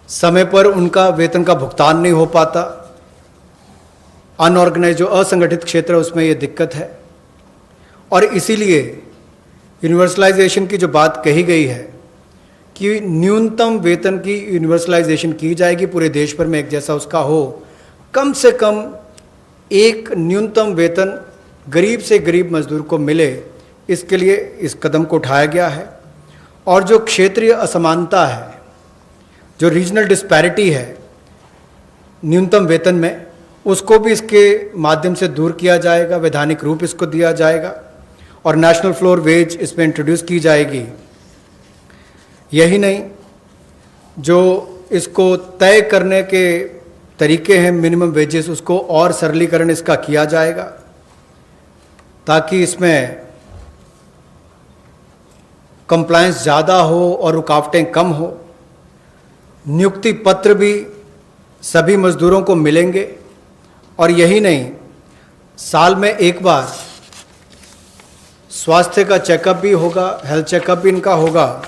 समय पर उनका वेतन का भुगतान नहीं हो पाता। अनऑर्गेनाइज जो असंगठित क्षेत्र है उसमें ये दिक्कत है, और इसीलिए यूनिवर्सलाइजेशन की जो बात कही गई है कि न्यूनतम वेतन की यूनिवर्सलाइजेशन की जाएगी, पूरे देश भर में एक जैसा उसका हो, कम से कम एक न्यूनतम वेतन गरीब से गरीब मजदूर को मिले, इसके लिए इस कदम को उठाया गया है। और जो क्षेत्रीय असमानता है, जो रीजनल डिस्पैरिटी है न्यूनतम वेतन में, उसको भी इसके माध्यम से दूर किया जाएगा, वैधानिक रूप इसको दिया जाएगा और नेशनल फ्लोर वेज इसमें इंट्रोड्यूस की जाएगी। यही नहीं, जो इसको तय करने के तरीके हैं मिनिमम वेजेस, उसको और सरलीकरण इसका किया जाएगा ताकि इसमें कंप्लायंस ज़्यादा हो और रुकावटें कम हो। नियुक्ति पत्र भी सभी मजदूरों को मिलेंगे, और यही नहीं, साल में एक बार स्वास्थ्य का चेकअप भी होगा, हेल्थ चेकअप भी इनका होगा।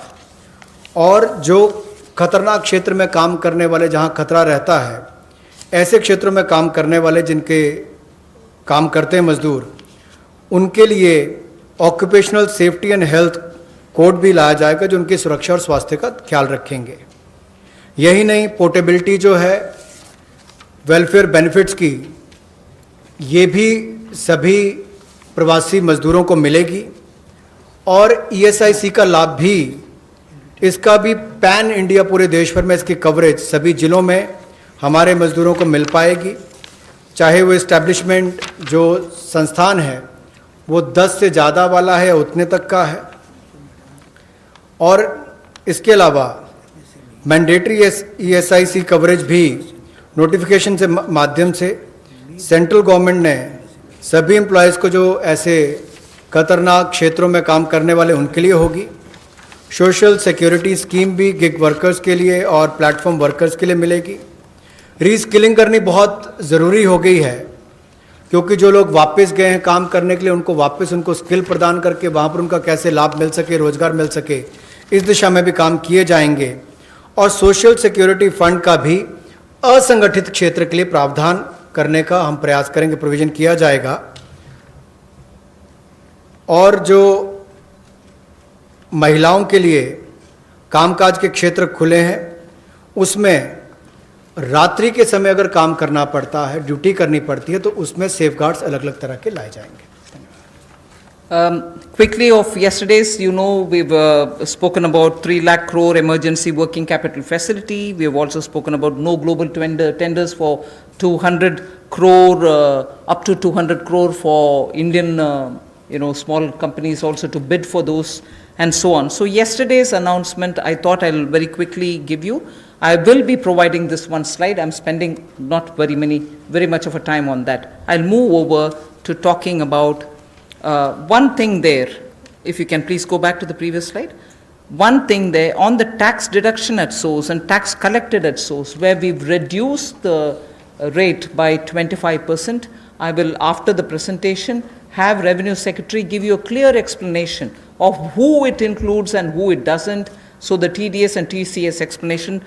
और जो खतरनाक क्षेत्र में काम करने वाले, जहां खतरा रहता है, ऐसे क्षेत्रों में काम करने वाले जिनके काम करते हैं मजदूर, उनके लिए occupational safety and health code भी लाया जाएगा जो उनकी सुरक्षा और स्वास्थ्य का ख्याल रखेंगे। यही नहीं, पोर्टेबिलिटी जो है वेलफेयर बेनिफिट्स की, ये भी सभी प्रवासी मजदूरों को मिलेगी। और ईएसआईसी का लाभ भी, इसका भी पैन इंडिया पूरे देश भर में इसकी कवरेज सभी जिलों में हमारे मजदूरों को मिल पाएगी, चाहे वो इस्टेब्लिशमेंट जो संस्थान है वो 10 से ज़्यादा वाला है, उतने तक का है। और इसके अलावा मैंडेटरी ईएसआईसी कवरेज भी नोटिफिकेशन से माध्यम से सेंट्रल गवर्नमेंट ने सभी एम्प्लॉयज़ को, जो ऐसे खतरनाक क्षेत्रों में काम करने वाले, उनके लिए होगी। सोशल सिक्योरिटी स्कीम भी गिग वर्कर्स के लिए और प्लेटफॉर्म वर्कर्स के लिए मिलेगी। रीस्किलिंग करनी बहुत ज़रूरी हो गई है, क्योंकि जो लोग वापस गए हैं काम करने के लिए, उनको वापस उनको स्किल प्रदान करके वहाँ पर उनका कैसे लाभ मिल सके, रोजगार मिल सके, इस दिशा में भी काम किए जाएंगे। और सोशल सिक्योरिटी फंड का भी असंगठित क्षेत्र के लिए प्रावधान करने का हम प्रयास करेंगे, प्रोविजन किया जाएगा। और जो महिलाओं के लिए कामकाज के क्षेत्र खुले हैं, उसमें रात्रि के समय अगर काम करना पड़ता है, ड्यूटी करनी पड़ती है, तो उसमें सेफगार्ड्स अलग अलग तरह के लाए जाएंगे। Quickly of yesterday's, you know, we've spoken about 3 lakh crore emergency working capital facility. We have also spoken about no global tenders for 200 crore, up to 200 crore for Indian, small companies also to bid for those, and so on. So yesterday's announcement, I thought I'll very quickly give you. I will be providing this one slide. I'm spending not very much of a time on that. I'll move over to talking about one thing there. If you can please go back to the previous slide. One thing there on the tax deduction at source and tax collected at source, where we've reduced the rate by 25%. I will, after the presentation, have Revenue Secretary give you a clear explanation of who it includes and who it doesn't. So the TDS and TCS explanation,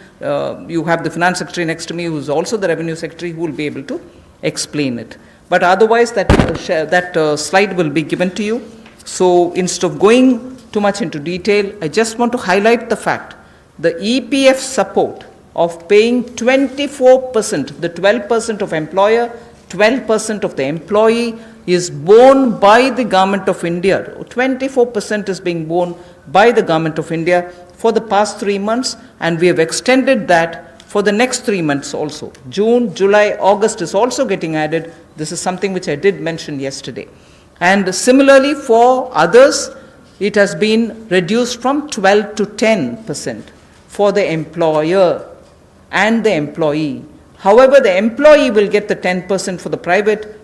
you have the Finance Secretary next to me, who is also the Revenue Secretary, who will be able to explain it. But otherwise, that slide will be given to you. So instead of going too much into detail, I just want to highlight the fact the EPF support of paying 24%, the 12% of employer, 12% of the employee, is borne by the Government of India. 24% is being borne by the Government of India for the past 3 months, and we have extended that for the next 3 months also. June, July, August is also getting added. This is something which I did mention yesterday. And similarly for others, it has been reduced from 12 to 10% for the employer and the employee. However, the employee will get the 10% for the private,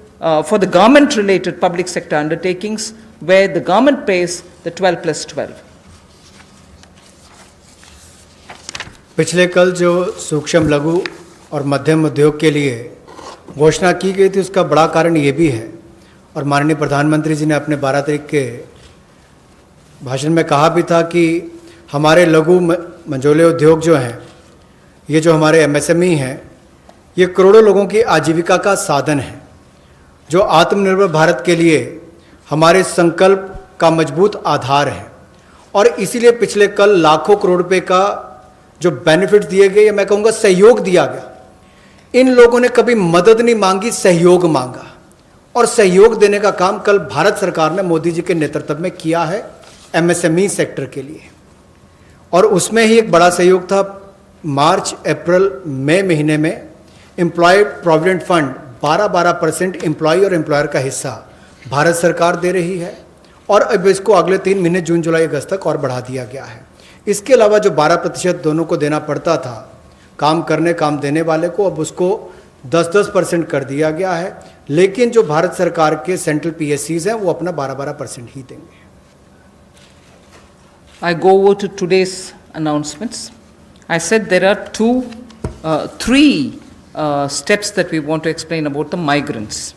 for the government-related public sector undertakings, where the government pays the 12 plus 12. पिछले कल जो सूक्ष्म लघु और मध्यम उद्योग के लिए घोषणा की गई थी, उसका बड़ा कारण ये भी है, और माननीय प्रधानमंत्री जी ने अपने 12 तारीख के भाषण में कहा भी था कि हमारे लघु मंझोले उद्योग जो हैं, ये जो हमारे एमएसएमई हैं, ये करोड़ों लोगों की आजीविका का साधन है, जो आत्मनिर्भर भारत के लिए हमारे संकल्प का मजबूत आधार है। और इसीलिए पिछले कल लाखों करोड़ रुपए का जो बेनिफिट दिए गए, या मैं कहूँगा सहयोग दिया गया। इन लोगों ने कभी मदद नहीं मांगी, सहयोग मांगा, और सहयोग देने का काम कल भारत सरकार ने मोदी जी के नेतृत्व में किया है एमएसएमई सेक्टर के लिए। और उसमें ही एक बड़ा सहयोग था, मार्च, अप्रैल, मई महीने में एम्प्लॉय प्रोविडेंट फंड 12% एम्प्लॉय और एम्प्लॉयर का हिस्सा भारत सरकार दे रही है, और अब इसको अगले 3 महीने जून, जुलाई, अगस्त तक और बढ़ा दिया गया है। इसके अलावा जो 12% दोनों को देना पड़ता था, काम करने काम देने वाले को, अब उसको 10% कर दिया गया है। लेकिन जो भारत सरकार के सेंट्रल पीएससीज हैं, वो अपना 12% ही देंगे। I go over to today's announcements. I said there are three steps that we want to explain about the migrants.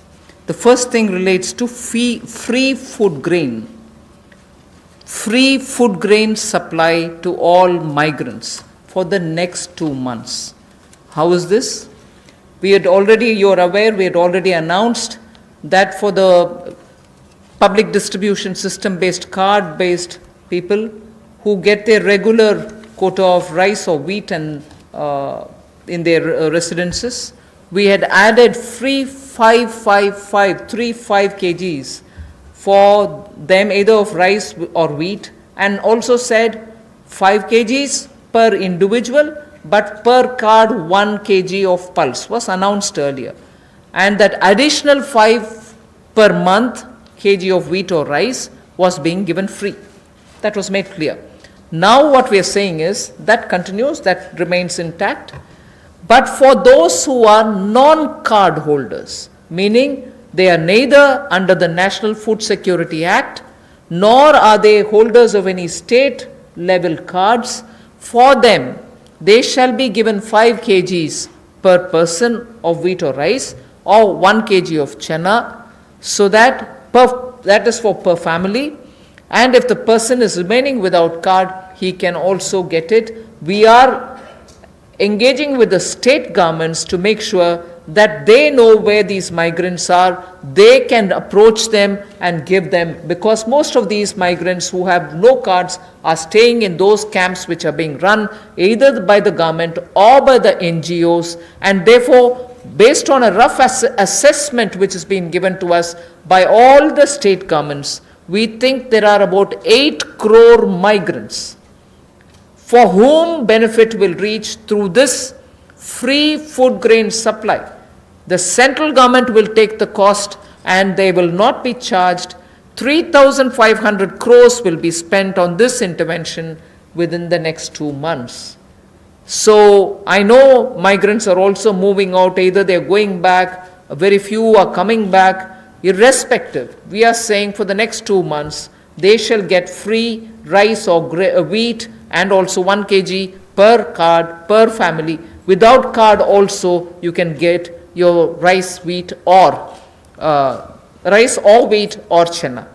The first thing relates to free food grain. Free food grain supply to all migrants for the next 2 months. How is this? You are aware, we had already announced that for the public distribution system-based, card-based people who get their regular quota of rice or wheat and in their residences, we had added free 5 kgs for them, either of rice or wheat, and also said 5 kgs per individual, but per card 1 kg of pulse was announced earlier. And that additional 5 per month kg of wheat or rice was being given free. That was made clear. Now what we are saying is that continues, that remains intact. But for those who are non-card holders, meaning they are neither under the National Food Security Act, nor are they holders of any state level cards, for them they shall be given 5 kgs per person of wheat or rice, or 1 kg of chana, so that is for per family. And if the person is remaining without card, he can also get it. We are engaging with the state governments to make sure that they know where these migrants are, they can approach them and give them, because most of these migrants who have no cards are staying in those camps which are being run either by the government or by the NGOs, and therefore, based on a rough assessment which has been given to us by all the state governments, we think there are about 8 crore migrants for whom benefit will reach through this free food grain supply. The central government will take the cost and they will not be charged. 3,500 crores will be spent on this intervention within the next 2 months. So I know migrants are also moving out, either they are going back, very few are coming back. Irrespective, we are saying for the next 2 months, they shall get free rice or wheat and also 1 kg per card, per family. Without card also, you can get your rice, wheat or wheat or chana.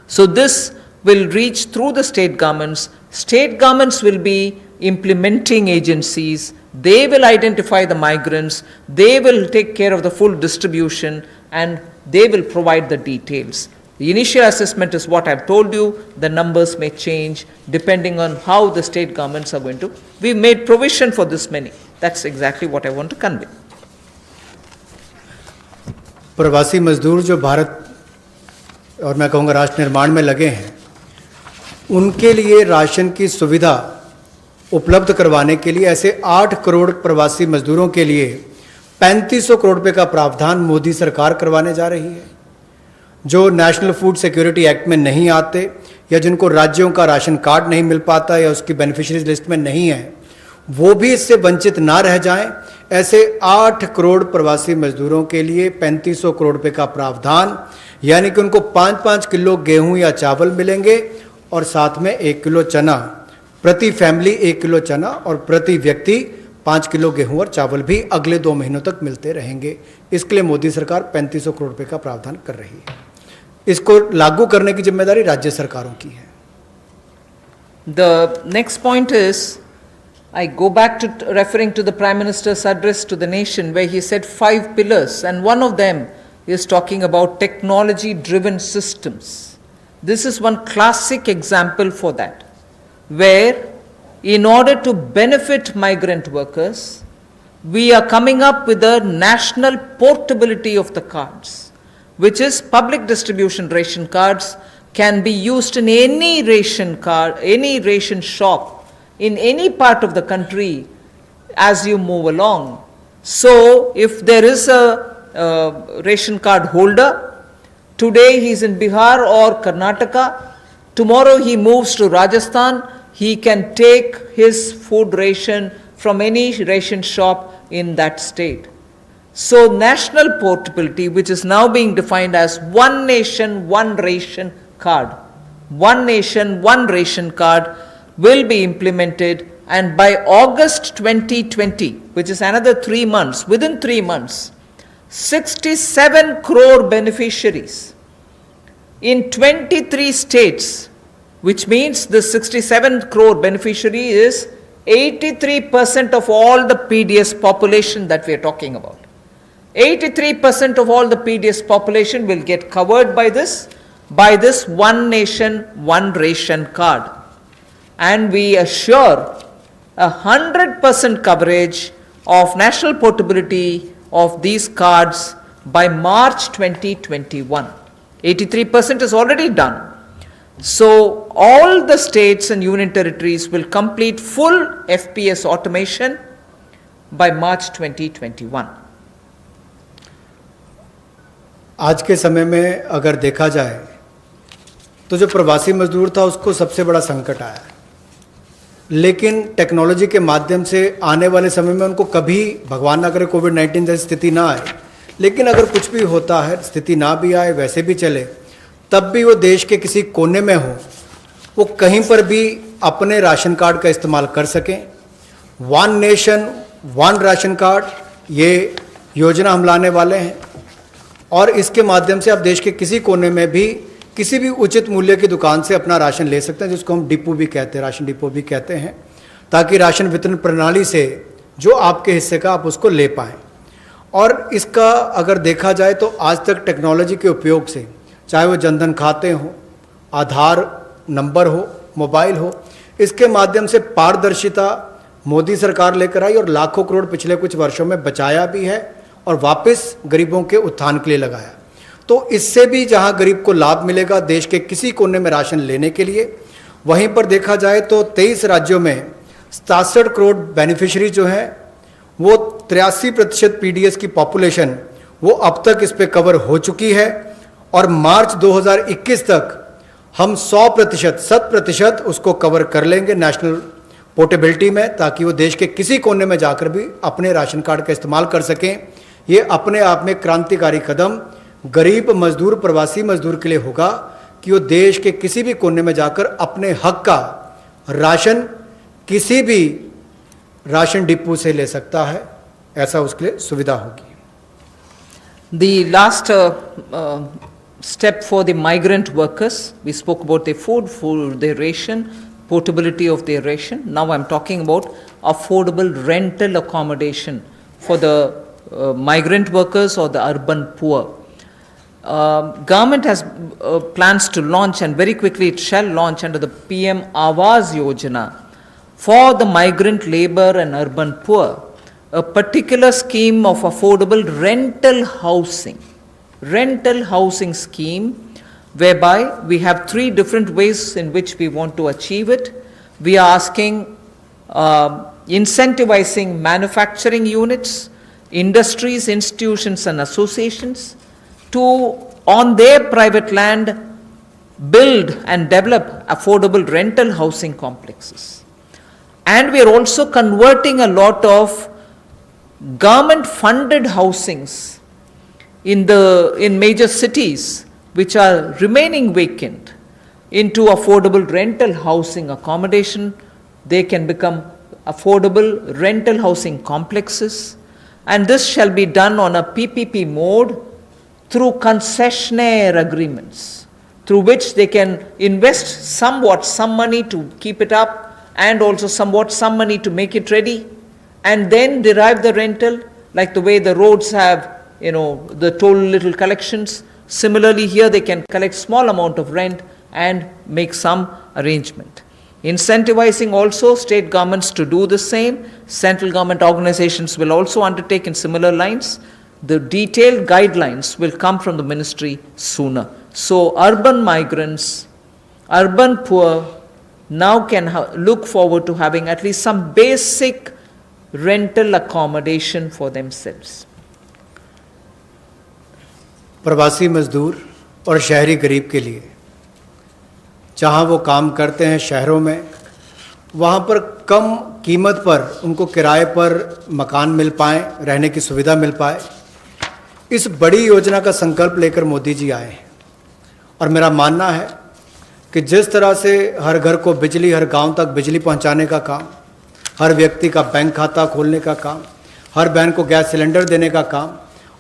So this will reach through the state governments. State governments will be implementing agencies. They will identify the migrants. They will take care of the full distribution, and they will provide the details. The initial assessment is what I've told you. The numbers may change depending on how the state governments are going to. We've made provision for this many. That's exactly what I want to convey. प्रवासी मजदूर जो भारत और मैं कहूँगा राष्ट्र निर्माण में लगे हैं, उनके लिए राशन की सुविधा उपलब्ध करवाने के लिए ऐसे 8 करोड़ प्रवासी मजदूरों के लिए 3500 करोड़ रुपए का प्रावधान मोदी सरकार करवाने जा रही है। जो नेशनल फूड सिक्योरिटी एक्ट में नहीं आते या जिनको राज्यों का राशन कार्ड नहीं मिल पाता या उसकी बेनिफिशियरीज लिस्ट में नहीं है, वो भी इससे वंचित ना रह जाएं। ऐसे 8 करोड़ प्रवासी मजदूरों के लिए 3500 करोड़ रुपए का प्रावधान, यानी कि उनको 5-5 किलो गेहूं या चावल मिलेंगे और साथ में 1 किलो चना, प्रति फैमिली 1 किलो चना और प्रति व्यक्ति 5 किलो गेहूं और चावल भी अगले 2 महीनों तक मिलते रहेंगे। इसके लिए मोदी सरकार 3500 करोड़ रुपए का प्रावधान कर रही है। इसको लागू करने की जिम्मेदारी राज्य सरकारों की है। The next point is, I go back to referring to the Prime Minister's address to the nation where he said 5 pillars, and one of them is talking about technology-driven systems. This is one classic example for that, where in order to benefit migrant workers, we are coming up with a national portability of the cards, which is public distribution ration cards can be used in any ration card, any ration shop in any part of the country as you move along. So if there is a ration card holder, today he is in Bihar or Karnataka, tomorrow he moves to Rajasthan, he can take his food ration from any ration shop in that state. So national portability, which is now being defined as one nation, one ration card, one nation, one ration card, will be implemented, and by August 2020, which is another 3 months, within 3 months, 67 crore beneficiaries in 23 states, which means the 67 crore beneficiary is 83% of all the PDS population that we are talking about. 83% of all the PDS population will get covered by this one nation, one ration card. And we assure 100% coverage of national portability of these cards by March 2021. 83% is already done. So all the states and union territories will complete full FPS automation by March 2021. आज के समय में अगर देखा जाए तो जो प्रवासी मजदूर था उसको सबसे बड़ा संकट आया, लेकिन टेक्नोलॉजी के माध्यम से आने वाले समय में उनको कभी भगवान ना करे कोविड-19 जैसी स्थिति ना आए, लेकिन अगर कुछ भी होता है, स्थिति ना भी आए, वैसे भी चले, तब भी वो देश के किसी कोने में हो, वो कहीं पर भी अपने राशन कार्ड का इस्तेमाल कर सकें। One nation one ration card, ये योजना हम लाने वाले हैं और इसके माध्यम से आप देश के किसी कोने में भी किसी भी उचित मूल्य की दुकान से अपना राशन ले सकते हैं, जिसको हम डिपो भी कहते हैं, राशन डिपो भी कहते हैं, ताकि राशन वितरण प्रणाली से जो आपके हिस्से का आप उसको ले पाएँ। और इसका अगर देखा जाए तो आज तक टेक्नोलॉजी के उपयोग से, चाहे वो जनधन खाते हो, आधार नंबर हो, मोबाइल हो, इसके माध्यम से पारदर्शिता मोदी सरकार लेकर आई और लाखों करोड़ पिछले कुछ वर्षों में बचाया भी है और वापस गरीबों के उत्थान के लिए लगाया। तो इससे भी जहां गरीब को लाभ मिलेगा देश के किसी कोने में राशन लेने के लिए, वहीं पर देखा जाए तो 23 राज्यों में 67 करोड़ बेनिफिशियरी जो हैं, वो 83% पीडीएस की पॉपुलेशन वो अब तक इस पे कवर हो चुकी है और मार्च 2021 तक हम 100% उसको कवर कर लेंगे नेशनल पोर्टेबिलिटी में, ताकि वो देश के किसी कोने में जाकर भी अपने राशन कार्ड का इस्तेमाल कर सकें। ये अपने आप में क्रांतिकारी कदम गरीब मजदूर, प्रवासी मजदूर के लिए होगा कि वो देश के किसी भी कोने में जाकर अपने हक का राशन किसी भी राशन डिपो से ले सकता है, ऐसा उसके लिए सुविधा होगी। The last step for the migrant workers, we spoke about their food, their ration, portability of their ration. Now I'm talking about affordable rental accommodation for the migrant workers or the urban poor. Government has plans to launch, and very quickly it shall launch under the PM Awas Yojana for the migrant labor and urban poor, a particular scheme of affordable rental housing. rental housing scheme, whereby we have three different ways in which we want to achieve it. We are asking incentivizing manufacturing units, industries, institutions and associations to, on their private land, build and develop affordable rental housing complexes. And we are also converting a lot of government funded housings in major cities which are remaining vacant into affordable rental housing accommodation. They can become affordable rental housing complexes, and this shall be done on a PPP mode through concessionaire agreements, through which they can invest somewhat some money to keep it up and also somewhat some money to make it ready, and then derive the rental, like the way the roads have, the toll little collections. Similarly here they can collect small amount of rent and make some arrangement. Incentivizing also state governments to do the same. Central government organizations will also undertake in similar lines. The detailed guidelines will come from the ministry sooner. So urban migrants, urban poor now can look forward to having at least some basic rental accommodation for themselves. प्रवासी मजदूर और शहरी गरीब के लिए जहां वो काम करते हैं शहरों में, वहां पर कम कीमत पर उनको किराए पर मकान मिल पाए, रहने की सुविधा मिल पाए, इस बड़ी योजना का संकल्प लेकर मोदी जी आए हैं। और मेरा मानना है कि जिस तरह से हर घर को बिजली, हर गांव तक बिजली पहुंचाने का काम, हर व्यक्ति का बैंक खाता खोलने का काम, हर बहन को गैस सिलेंडर देने का काम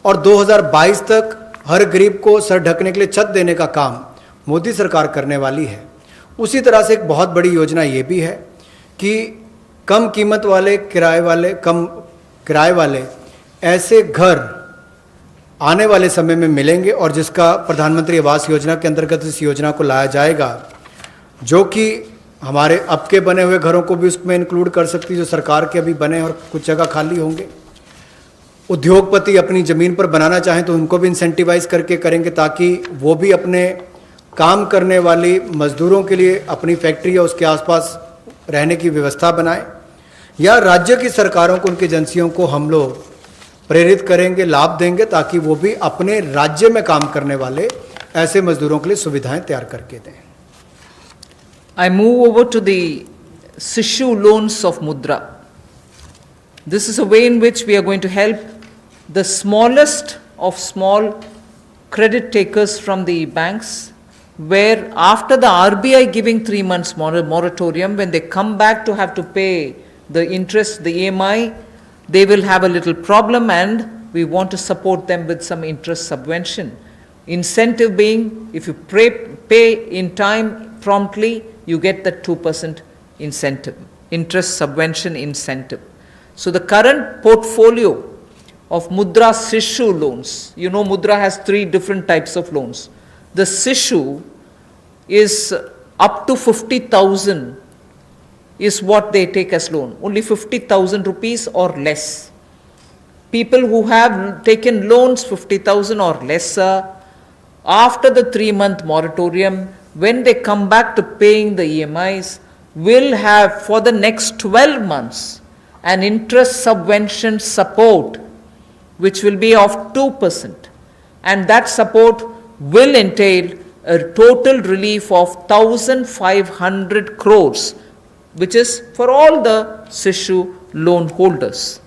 और 2022 तक हर गरीब को सर ढकने के लिए छत देने का काम मोदी सरकार करने वाली है, उसी तरह से एक बहुत बड़ी योजना ये भी है कि कम कीमत वाले कम किराए वाले ऐसे घर आने वाले समय में मिलेंगे और जिसका प्रधानमंत्री आवास योजना के अंतर्गत इस योजना को लाया जाएगा, जो कि हमारे अब के बने हुए घरों को भी उसमें इंक्लूड कर सकती है, जो सरकार के अभी बने और कुछ जगह खाली होंगे। उद्योगपति अपनी ज़मीन पर बनाना चाहें तो उनको भी इंसेंटिवाइज करके करेंगे, ताकि वो भी अपने काम करने वाली मजदूरों के लिए अपनी फैक्ट्री या उसके आसपास रहने की व्यवस्था बनाएं, या राज्य की सरकारों को, उनकी एजेंसियों को हम लोग प्रेरित करेंगे, लाभ देंगे, ताकि वो भी अपने राज्य में काम करने वाले ऐसे मजदूरों के लिए सुविधाएं तैयार करके दें। I move over to the Sishu loans of Mudra. This is a way in which we are going to help the smallest of small credit takers from the banks, where after the RBI giving 3 months moratorium, when they come back to have to pay the interest, the EMI, they will have a little problem, and we want to support them with some interest subvention. Incentive being, if you pay in time promptly, you get the 2% incentive, interest subvention incentive. So the current portfolio of Mudra Sishu loans, Mudra has 3 different types of loans. The Sishu is up to 50,000 is what they take as loan, only 50,000 rupees or less. People who have taken loans 50,000 or lesser, after the 3-month moratorium, when they come back to paying the EMIs, will have for the next 12 months an interest subvention support which will be of 2%, and that support will entail a total relief of 1,500 crores, which is for all the Sishu loan holders.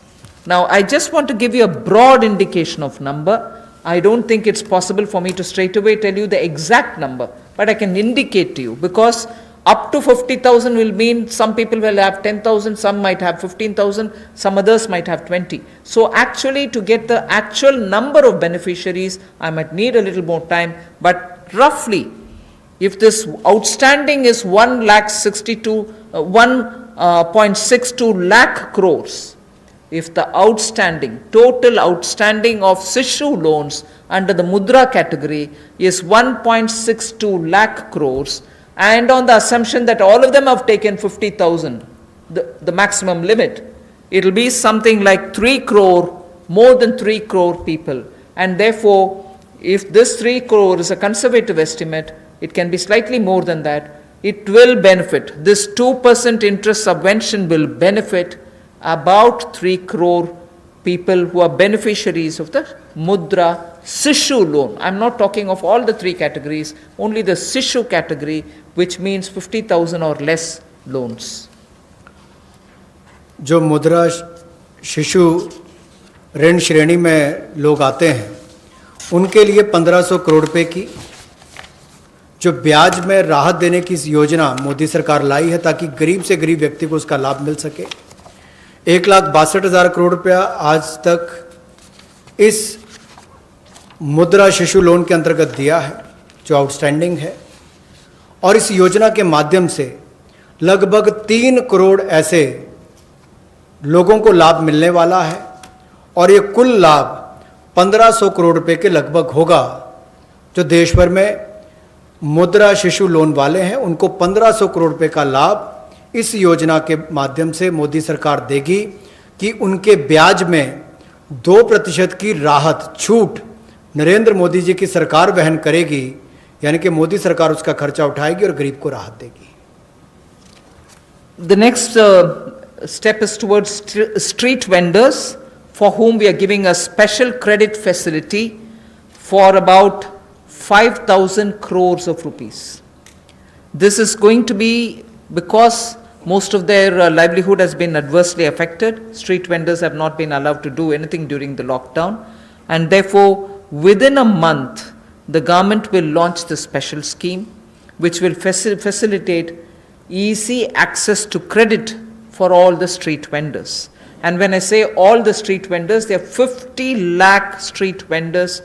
Now, I just want to give you a broad indication of number. I don't think it's possible for me to straight away tell you the exact number, but I can indicate to you, because up to 50,000 will mean some people will have 10,000, some might have 15,000, some others might have 20. So actually, to get the actual number of beneficiaries, I might need a little more time, but roughly, if this outstanding is 1.62 lakh crores, if the total outstanding of Sishu loans under the Mudra category is 1.62 lakh crores, and on the assumption that all of them have taken 50,000, the maximum limit, it will be something like 3 crore, more than 3 crore people. And therefore, if this 3 crore is a conservative estimate, it can be slightly more than that. It will benefit. This 2% interest subvention will benefit about 3 crore people who are beneficiaries of the Mudra Sishu loan. I'm not talking of all the 3 categories, only the Sishu category, which means 50,000 or less loans. जो मुद्रा शिशु ऋण श्रेणी में लोग आते हैं उनके लिए 1500 करोड़ रुपए की जो ब्याज में राहत देने की योजना मोदी सरकार लाई है ताकि गरीब से गरीब व्यक्ति को उसका लाभ मिल सके। 1,62,000 करोड़ रुपया आज तक इस मुद्रा शिशु लोन के अंतर्गत दिया है जो आउटस्टैंडिंग है, और इस योजना के माध्यम से लगभग 3 करोड़ ऐसे लोगों को लाभ मिलने वाला है, और ये कुल लाभ 1500 करोड़ रुपए के लगभग होगा। जो देश भर में मुद्रा शिशु लोन वाले हैं उनको 1500 करोड़ रुपए का लाभ इस योजना के माध्यम से मोदी सरकार देगी कि उनके ब्याज में 2% की राहत छूट नरेंद्र मोदी जी की सरकार वहन करेगी, यानी कि मोदी सरकार उसका खर्चा उठाएगी और गरीब को राहत देगी। The next step is towards street vendors, for whom we are giving a special credit facility for about 5,000 crores of rupees. This is going to be because most of their livelihood has been adversely affected. Street vendors have not been allowed to do anything during the lockdown, and therefore within a month the government will launch the special scheme which will facilitate easy access to credit for all the street vendors. And when I say all the street vendors, there are 50 lakh street vendors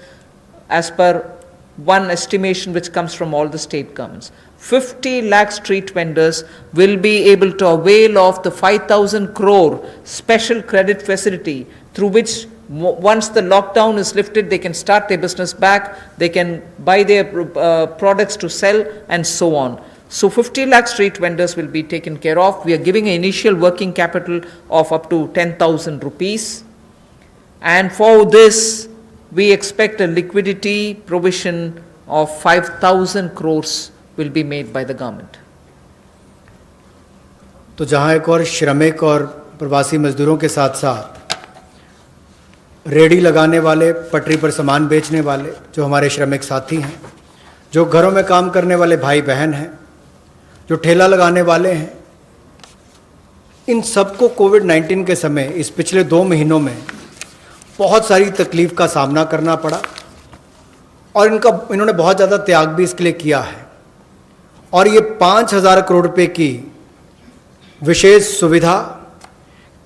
as per one estimation which comes from all the state governments. 50 lakh street vendors will be able to avail of the 5,000 crore special credit facility, through which once the lockdown is lifted, they can start their business back, they can buy their products to sell, and so on. So 50 lakh street vendors will be taken care of. We are giving an initial working capital of up to 10,000 rupees. And for this, we expect a liquidity provision of 5,000 crores will be made by the government. तो जहां एक और श्रमिक और प्रवासी मजदूरों के साथ साथ रेडी लगाने वाले, पटरी पर सामान बेचने वाले जो हमारे श्रमिक साथी हैं, जो घरों में काम करने वाले भाई बहन हैं, जो ठेला लगाने वाले हैं, इन सबको कोविड-19 के समय इस पिछले 2 महीनों में बहुत सारी तकलीफ का सामना करना पड़ा, और इन्होंने बहुत ज़्यादा त्याग भी इसके लिए किया है। और ये 5,000 करोड़ रुपए की विशेष सुविधा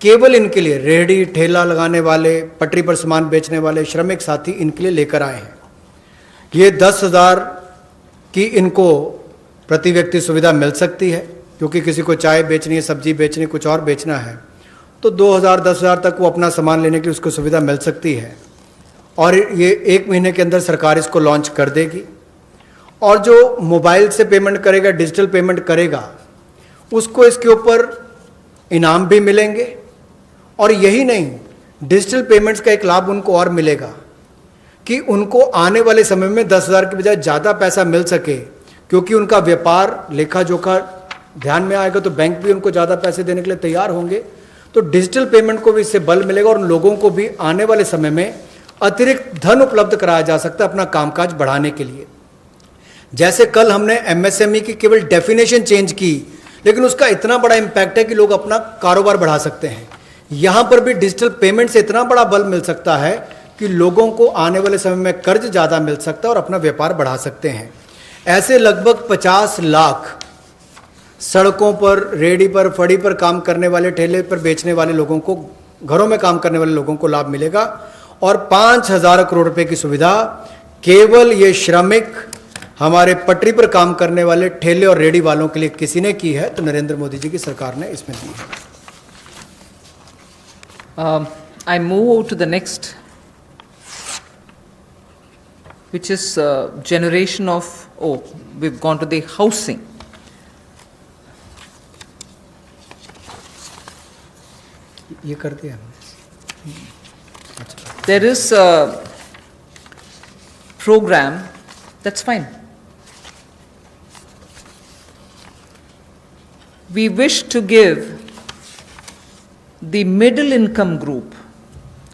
केवल इनके लिए, रेहड़ी ठेला लगाने वाले, पटरी पर सामान बेचने वाले श्रमिक साथी, इनके लिए लेकर आए हैं। ये 10,000 की इनको प्रति व्यक्ति सुविधा मिल सकती है, क्योंकि किसी को चाय बेचनी है, सब्जी बेचनी, कुछ और बेचना है, तो 2,000 10,000 तक वो अपना सामान लेने की उसको सुविधा मिल सकती है। और ये 1 महीने के अंदर सरकार इसको लॉन्च कर देगी। और जो मोबाइल से पेमेंट करेगा, डिजिटल पेमेंट करेगा, उसको इसके ऊपर इनाम भी मिलेंगे। और यही नहीं, डिजिटल पेमेंट्स का एक लाभ उनको और मिलेगा कि उनको आने वाले समय में 10,000 के बजाय ज़्यादा पैसा मिल सके, क्योंकि उनका व्यापार लेखा जोखा ध्यान में आएगा तो बैंक भी उनको ज़्यादा पैसे देने के लिए तैयार होंगे। तो डिजिटल पेमेंट को भी इससे बल मिलेगा, और उन लोगों को भी आने वाले समय में अतिरिक्त धन उपलब्ध कराया जा सकता है अपना कामकाज बढ़ाने के लिए। जैसे कल हमने MSME की केवल डेफिनेशन चेंज की, लेकिन उसका इतना बड़ा इम्पैक्ट है कि लोग अपना कारोबार बढ़ा सकते हैं। यहाँ पर भी डिजिटल पेमेंट से इतना बड़ा बल मिल सकता है कि लोगों को आने वाले समय में कर्ज ज़्यादा मिल सकता है और अपना व्यापार बढ़ा सकते हैं। ऐसे लगभग 50 लाख सड़कों पर, रेडी पर, फड़ी पर काम करने वाले, ठेले पर बेचने वाले लोगों को, घरों में काम करने वाले लोगों को लाभ मिलेगा। और 5,000 करोड़ रुपए की सुविधा केवल ये श्रमिक, हमारे पटरी पर काम करने वाले ठेले और रेडी वालों के लिए किसी ने की है, तो नरेंद्र मोदी जी की सरकार ने इसमें दी है। I move over to the next, which is generation of, we've gone to the housing. ये कर दिया। There is program, that's fine. We wish to give the middle income group,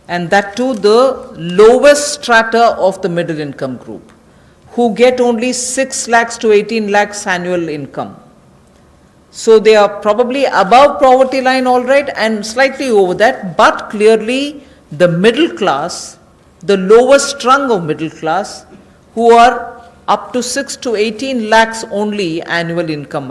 and that too the lowest strata of the middle income group, who get only 6 lakhs to 18 lakhs annual income. So they are probably above poverty line, all right, and slightly over that, but clearly the middle class, the lowest rung of middle class, who are up to 6 to 18 lakhs only annual income.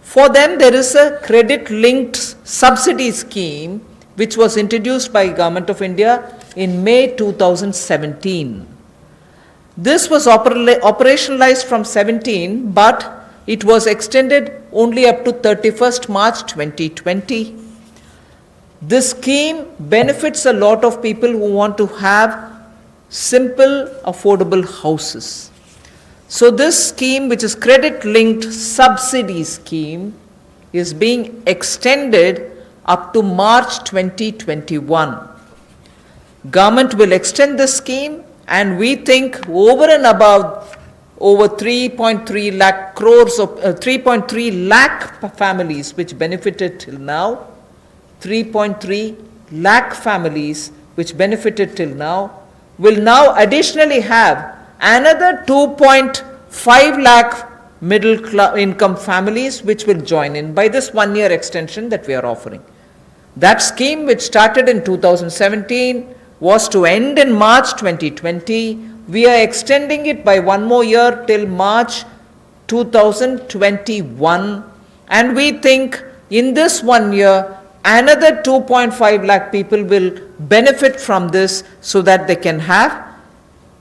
For them, there is a credit-linked subsidy scheme which was introduced by Government of India in May 2017. This was operationalized from 17, but it was extended only up to 31st March 2020. This scheme benefits a lot of people who want to have simple, affordable houses. So this scheme, which is credit-linked subsidy scheme, is being extended up to March 2021. Government will extend this scheme, and we think over and above over 3.3 lakh crores of 3.3 lakh families which benefited till now, 3.3 lakh families which benefited till now, will now additionally have another 2.5 lakh middle income families which will join in by this 1 year extension that we are offering. That scheme, which started in 2017, was to end in March 2020. We are extending it by 1 more year till March 2021, and we think in this 1 year another 2.5 lakh people will benefit from this so that they can have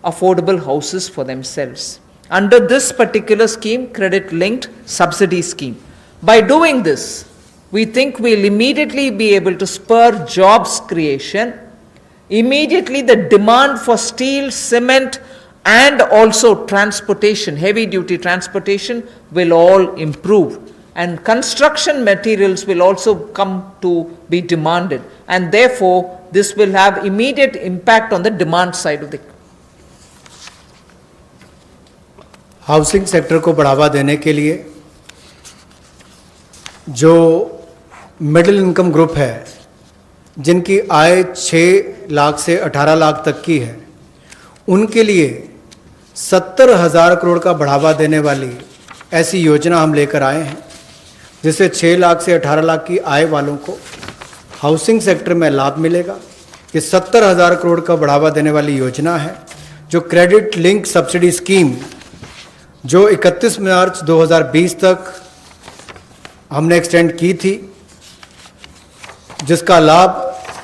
affordable houses for themselves under this particular scheme, credit-linked subsidy scheme. By doing this, we think we'll immediately be able to spur jobs creation. Immediately the demand for steel, cement, and also transportation, heavy-duty transportation, will all improve. And construction materials will also come to be demanded. And therefore, this will have immediate impact on the demand side of the housing sector को बढ़ावा देने के लिए जो middle income group है, जिनकी आय 6 लाख से 18 लाख तक की है, उनके लिए 70,000 करोड़ का बढ़ावा देने वाली ऐसी योजना हम लेकर आए हैं, जिससे 6 लाख से 18 लाख की आय वालों को हाउसिंग सेक्टर में लाभ मिलेगा। ये 70,000 करोड़ का बढ़ावा देने वाली योजना है, जो क्रेडिट लिंक सब्सिडी स्कीम जो 31 मार्च 2020 तक हमने एक्सटेंड की थी, जिसका लाभ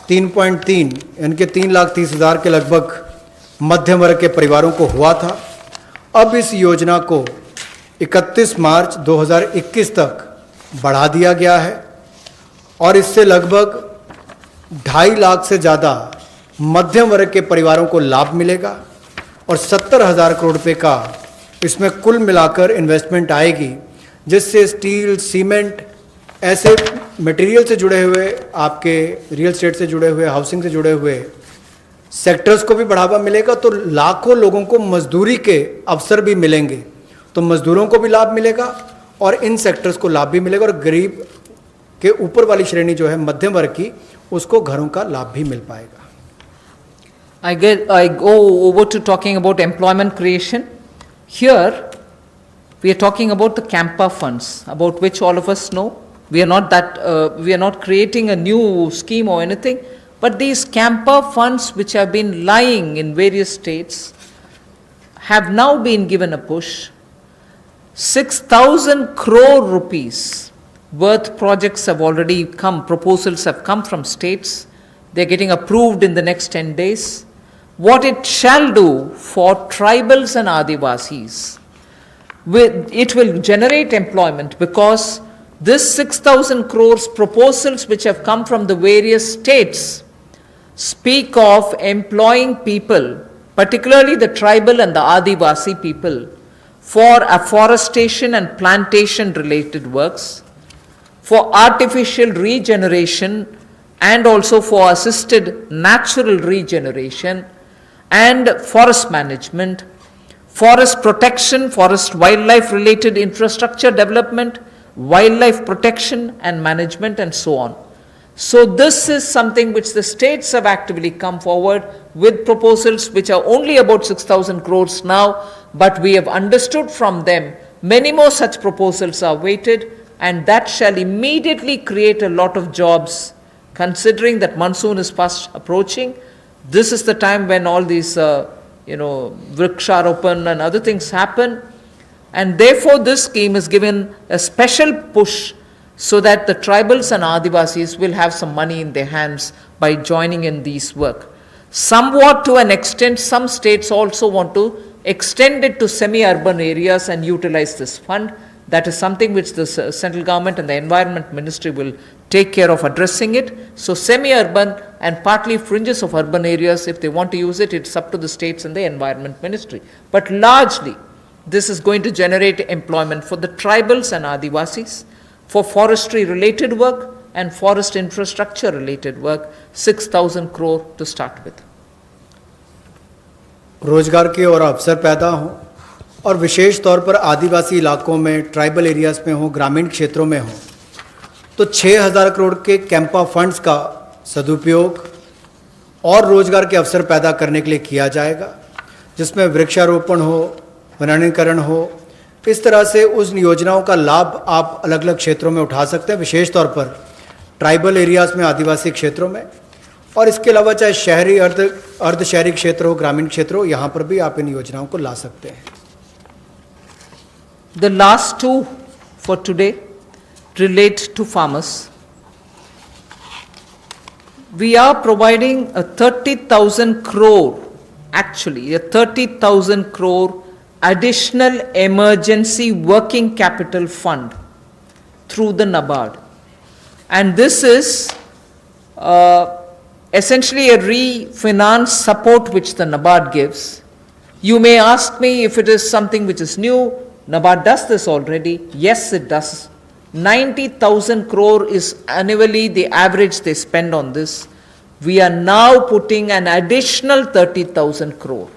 3.3 यानी कि 3,30,000 के लगभग मध्यम वर्ग के परिवारों को हुआ था। अब इस योजना को 31 मार्च 2021 तक बढ़ा दिया गया है और इससे लगभग 2.5 लाख से ज़्यादा मध्यम वर्ग के परिवारों को लाभ मिलेगा और 70,000 करोड़ रुपये का इसमें कुल मिलाकर इन्वेस्टमेंट आएगी, जिससे स्टील, सीमेंट, ऐसे मटेरियल से जुड़े हुए, आपके रियल एस्टेट से जुड़े हुए, हाउसिंग से जुड़े हुए सेक्टर्स को भी बढ़ावा मिलेगा। तो लाखों लोगों को मजदूरी के अवसर भी मिलेंगे, तो मजदूरों को भी लाभ मिलेगा और इन सेक्टर्स को लाभ भी मिलेगा, और गरीब के ऊपर वाली श्रेणी जो है मध्यम वर्ग की, उसको घरों का लाभ भी मिल पाएगा। I go over to talking about employment creation. Here, we are talking about the Campa funds, about which all of us know. We are not creating a new scheme or anything, but these Campa funds, which have been lying in various states, have now been given a push. 6,000 crore rupees worth projects have already come, proposals have come from states. They are getting approved in the next 10 days. What it shall do for tribals and Adivasis, it will generate employment, because this 6,000 crores proposals which have come from the various states speak of employing people, particularly the tribal and the Adivasi people, for afforestation and plantation related works, for artificial regeneration and also for assisted natural regeneration, and forest management, forest protection, forest wildlife related infrastructure development, wildlife protection and management, and so on. So this is something which the states have actively come forward with proposals which are only about 6,000 crores now, but we have understood from them many more such proposals are waited, and that shall immediately create a lot of jobs. Considering that monsoon is fast approaching, this is the time when all these Vriksharopan and other things happen, and therefore this scheme is given a special push so that the tribals and Adivasis will have some money in their hands by joining in these work. Somewhat to an extent, some states also want to extend it to semi-urban areas and utilize this fund. That is something which the central government and the Environment Ministry will take care of addressing it. So semi-urban and partly fringes of urban areas, if they want to use it, it's up to the states and the Environment Ministry. But largely, this is going to generate employment for the tribals and Adivasis, for forestry related work and forest infrastructure related work, 6,000 crore to start with. रोजगार के और अवसर पैदा हों, और विशेष तौर पर आदिवासी इलाकों में, ट्राइबल एरियाज़ में हो, ग्रामीण क्षेत्रों में हो, तो 6,000 करोड़ के कैंपा फंड्स का सदुपयोग और रोजगार के अवसर पैदा करने के लिए किया जाएगा, जिसमें वृक्षारोपण हो, वनीकरण हो। इस तरह से उस योजनाओं का लाभ आप अलग अलग क्षेत्रों में उठा सकते हैं, विशेष तौर पर ट्राइबल एरियाज़ में, आदिवासी क्षेत्रों में, और इसके अलावा चाहे शहरी अर्ध शहरी क्षेत्र हो, ग्रामीण क्षेत्र हो, यहाँ पर भी आप इन योजनाओं को ला सकते हैं। The last two for today relate to farmers. We are providing a 30,000 crore, actually a 30,000 crore additional emergency working capital fund through the NABARD. And this is essentially a refinance support which the NABARD gives. You may ask me if it is something which is new. NABARD does this already. Yes, it does. 90,000 crore is annually the average they spend on this. We are now putting an additional 30,000 crore.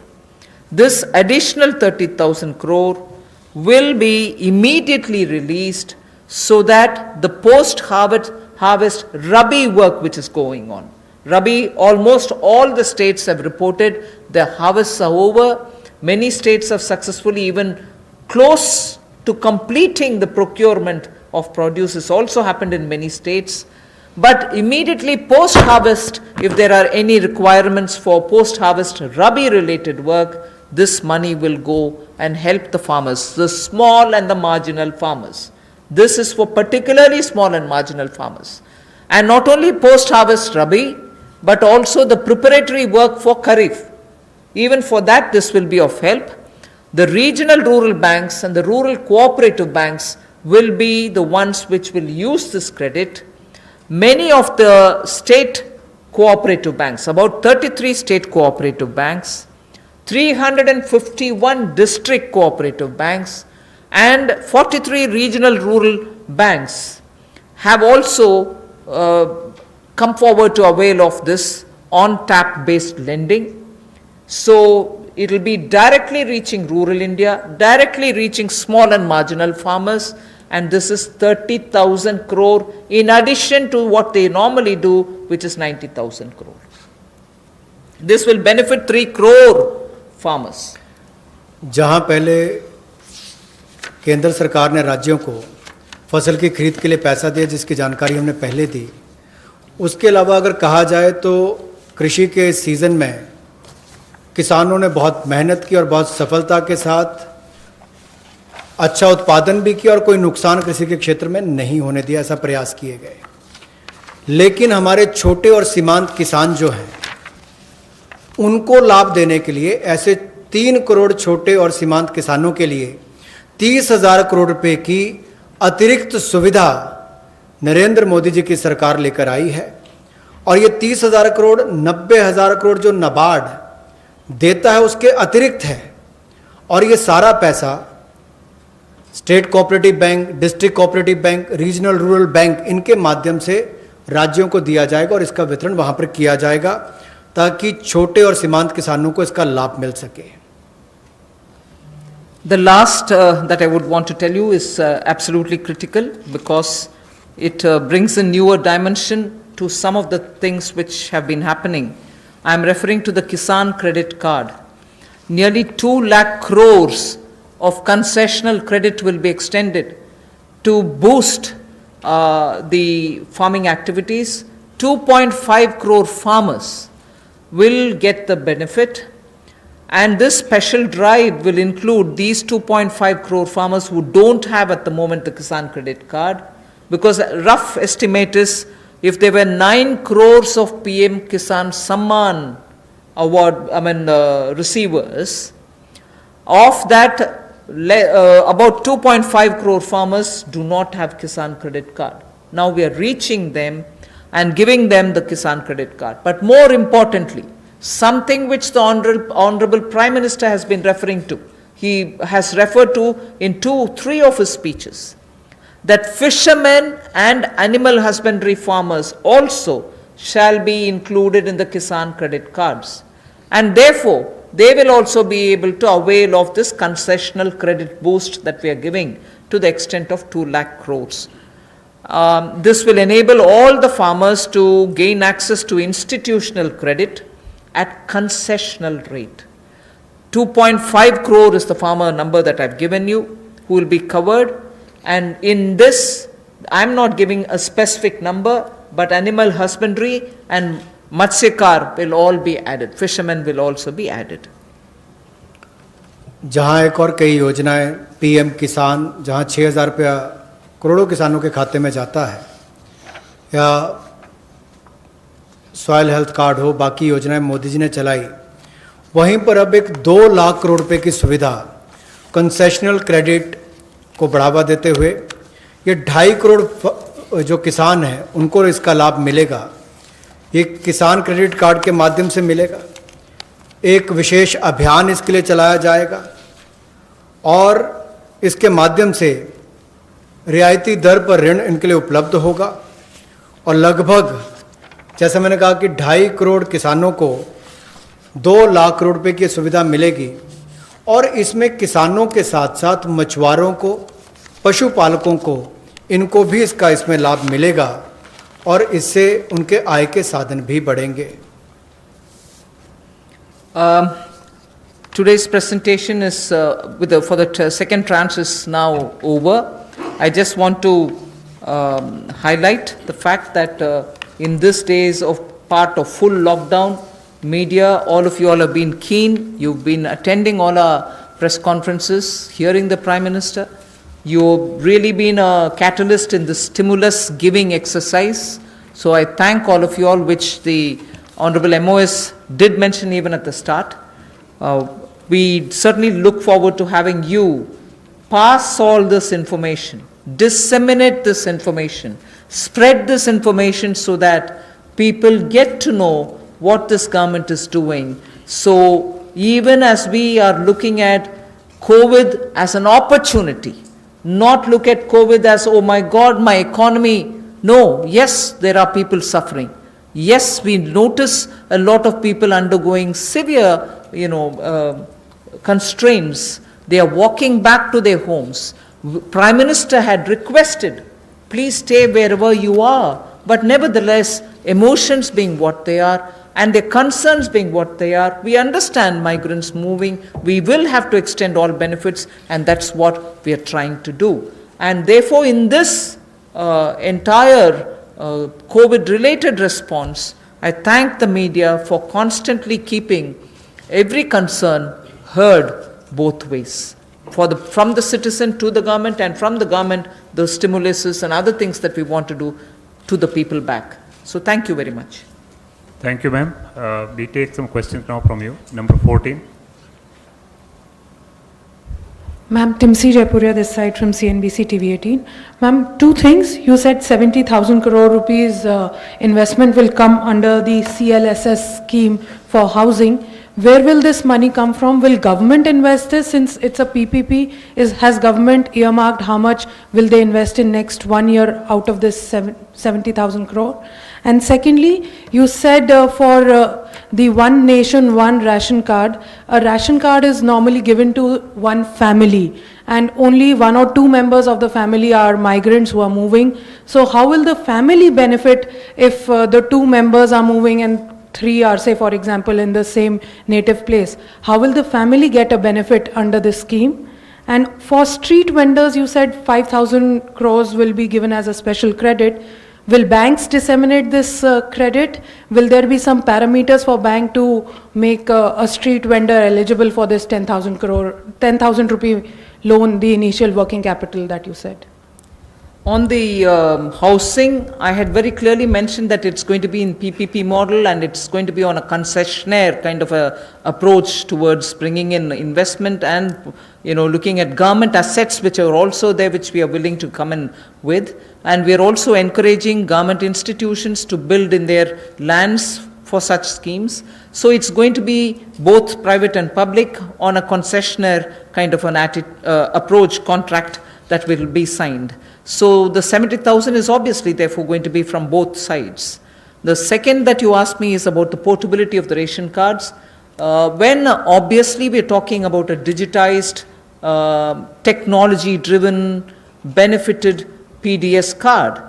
This additional 30,000 crore will be immediately released so that the post-harvest Rabi work which is going on. Rabi, almost all the states have reported their harvests are over. Many states have successfully even close to completing the procurement of produce. This also happened in many states. But immediately post-harvest, if there are any requirements for post-harvest Rabi related work, this money will go and help the farmers, the small and the marginal farmers. This is for particularly small and marginal farmers. And not only post-harvest Rabi, but also the preparatory work for Kharif. Even for that, this will be of help. The regional rural banks and the rural cooperative banks will be the ones which will use this credit. Many of the state cooperative banks, about 33 state cooperative banks, 351 district cooperative banks, and 43 regional rural banks have also come forward to avail of this on-tap based lending. So it will be directly reaching rural India, directly reaching small and marginal farmers, and this is 30,000 crore in addition to what they normally do, which is 90,000 crore. This will benefit 3 crore farmers. जहां पहले केंद्र सरकार ने राज्यों को फसल की खरीद के लिए पैसा दिया, जिसकी जानकारी हमने पहले दी, उसके अलावा अगर कहा जाए तो कृषि के सीज़न में किसानों ने बहुत मेहनत की और बहुत सफलता के साथ अच्छा उत्पादन भी किया और कोई नुकसान कृषि के क्षेत्र में नहीं होने दिया, ऐसा प्रयास किए गए। लेकिन हमारे छोटे और सीमांत किसान जो हैं, उनको लाभ देने के लिए ऐसे 3 करोड़ छोटे और सीमांत किसानों के लिए 30,000 करोड़ रुपए की अतिरिक्त सुविधा नरेंद्र मोदी जी की सरकार लेकर आई है। और ये 30,000 करोड़ 90,000 करोड़ जो नाबार्ड देता है उसके अतिरिक्त है, और ये सारा पैसा state cooperative bank, district cooperative bank, regional rural bank, इनके माध्यम से राज्यों को दिया जाएगा और इसका वितरण वहाँ पर किया जाएगा। ताकि छोटे और सीमांत किसानों को इसका लाभ मिल सके। The last that I would want to tell you is absolutely critical because it brings a newer dimension to some of the things which have been happening. I am referring to the Kisan Credit Card. Nearly 2 lakh crores of concessional credit will be extended to boost the farming activities. 2.5 crore farmers will get the benefit. And this special drive will include these 2.5 crore farmers who don't have at the moment the Kisan Credit Card, because a rough estimate is if there were 9 crores of PM Kisan Samman award, receivers, of that about 2.5 crore farmers do not have Kisan Credit Card. Now we are reaching them and giving them the Kisan Credit Card. But more importantly, something which the Honorable Prime Minister has been referring to, he has referred to in 2-3 of his speeches, that fishermen and animal husbandry farmers also shall be included in the Kisan Credit Cards. And therefore, they will also be able to avail of this concessional credit boost that we are giving to the extent of 2 lakh crores. This will enable all the farmers to gain access to institutional credit at concessional rate. 2.5 crore is the farmer number that I've given you, who will be covered. And in this, I'm not giving a specific number, but animal husbandry and Matsyakar will all be added. Fishermen will also be added. जहाँ एक और कई योजनाएं PM किसान, जहाँ 6,000 रुपया करोड़ों किसानों के खाते में जाता है, या सॉयल हेल्थ कार्ड हो, बाकी योजनाएं मोदी जी ने चलाई, वहीं पर अब एक 2 लाख करोड़ रुपए की सुविधा कंसेशनल क्रेडिट को बढ़ावा देते हुए ये 2.5 करोड़ जो किसान हैं उनको इसका लाभ मिलेगा। ये किसान क्रेडिट कार्ड के माध्यम से मिलेगा। एक विशेष अभियान इसके लिए चलाया जाएगा और इसके माध्यम से रियायती दर पर ऋण इनके लिए उपलब्ध होगा और लगभग, जैसे मैंने कहा कि 2.5 करोड़ किसानों को 2 लाख करोड़ रुपए की सुविधा मिलेगी। और इसमें किसानों के साथ साथ मछुआरों को, पशुपालकों को, इनको भी इसमें लाभ मिलेगा और इससे उनके आय के साधन भी बढ़ेंगे। Today's presentation is for the second tranche is now over. I just want to highlight the fact that in these days of part of full lockdown, media, all of you all have been keen. You've been attending all our press conferences, hearing the Prime Minister. You've really been a catalyst in the stimulus giving exercise. So I thank all of you all, which the Honorable MOS did mention even at the start. We certainly look forward to having you pass all this information, disseminate this information, spread this information so that people get to know what this government is doing. So even as we are looking at COVID as an opportunity, not look at COVID as, oh my God, my economy. No, yes, there are people suffering. Yes, we notice a lot of people undergoing severe, constraints. They are walking back to their homes. Prime Minister had requested, please stay wherever you are. But nevertheless, emotions being what they are, and their concerns being what they are, we understand migrants moving. We will have to extend all benefits, and that's what we are trying to do. And therefore, in this entire COVID-related response, I thank the media for constantly keeping every concern heard both ways. From the citizen to the government, and from the government, the stimuluses and other things that we want to do to the people back. So thank you very much. Thank you, ma'am. We take some questions now from you. Number 14. Ma'am, Timsi Jaipuria this side from CNBC TV18. Ma'am, 2 things. You said 70,000 crore rupees investment will come under the CLSS scheme for housing. Where will this money come from? Will government invest this since it's a PPP? Has government earmarked how much will they invest in next 1 year out of this 70,000 crore? And secondly, you said for the One Nation, One Ration card, a ration card is normally given to one family, and only one or two members of the family are migrants who are moving. So how will the family benefit if the two members are moving and three are, say for example, in the same native place? How will the family get a benefit under this scheme? And for street vendors, you said 5,000 crores will be given as a special credit. Will banks disseminate this credit? Will there be some parameters for bank to make a street vendor eligible for this 10,000 rupee loan, the initial working capital that you said? On the housing, I had very clearly mentioned that it's going to be in PPP model and it's going to be on a concessionaire kind of a approach towards bringing in investment and, looking at government assets which are also there, which we are willing to come in with. And we are also encouraging government institutions to build in their lands for such schemes. So it's going to be both private and public on a concessionaire kind of an approach contract that will be signed. So the 70,000 is obviously therefore going to be from both sides. The second that you asked me is about the portability of the ration cards. When obviously we're talking about a digitized, technology-driven, benefited PDS card,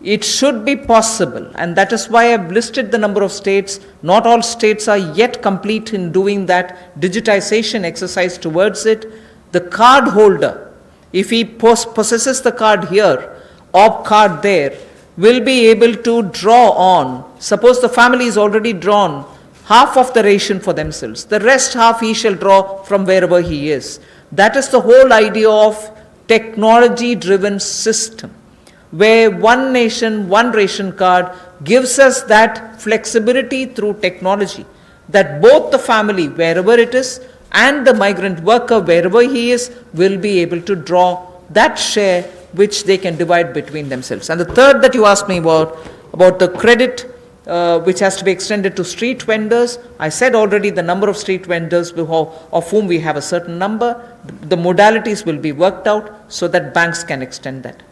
it should be possible, and that is why I've listed the number of states. Not all states are yet complete in doing that digitization exercise towards it. The card holder, if he possesses the card here or card there, will be able to draw on, suppose the family is already drawn half of the ration for themselves, the rest half he shall draw from wherever he is. That is the whole idea of technology-driven system, where one nation, one ration card gives us that flexibility through technology, that both the family, wherever it is, and the migrant worker, wherever he is, will be able to draw that share which they can divide between themselves. And the third that you asked me about the credit which has to be extended to street vendors, I said already the number of street vendors of whom we have a certain number, the modalities will be worked out so that banks can extend that.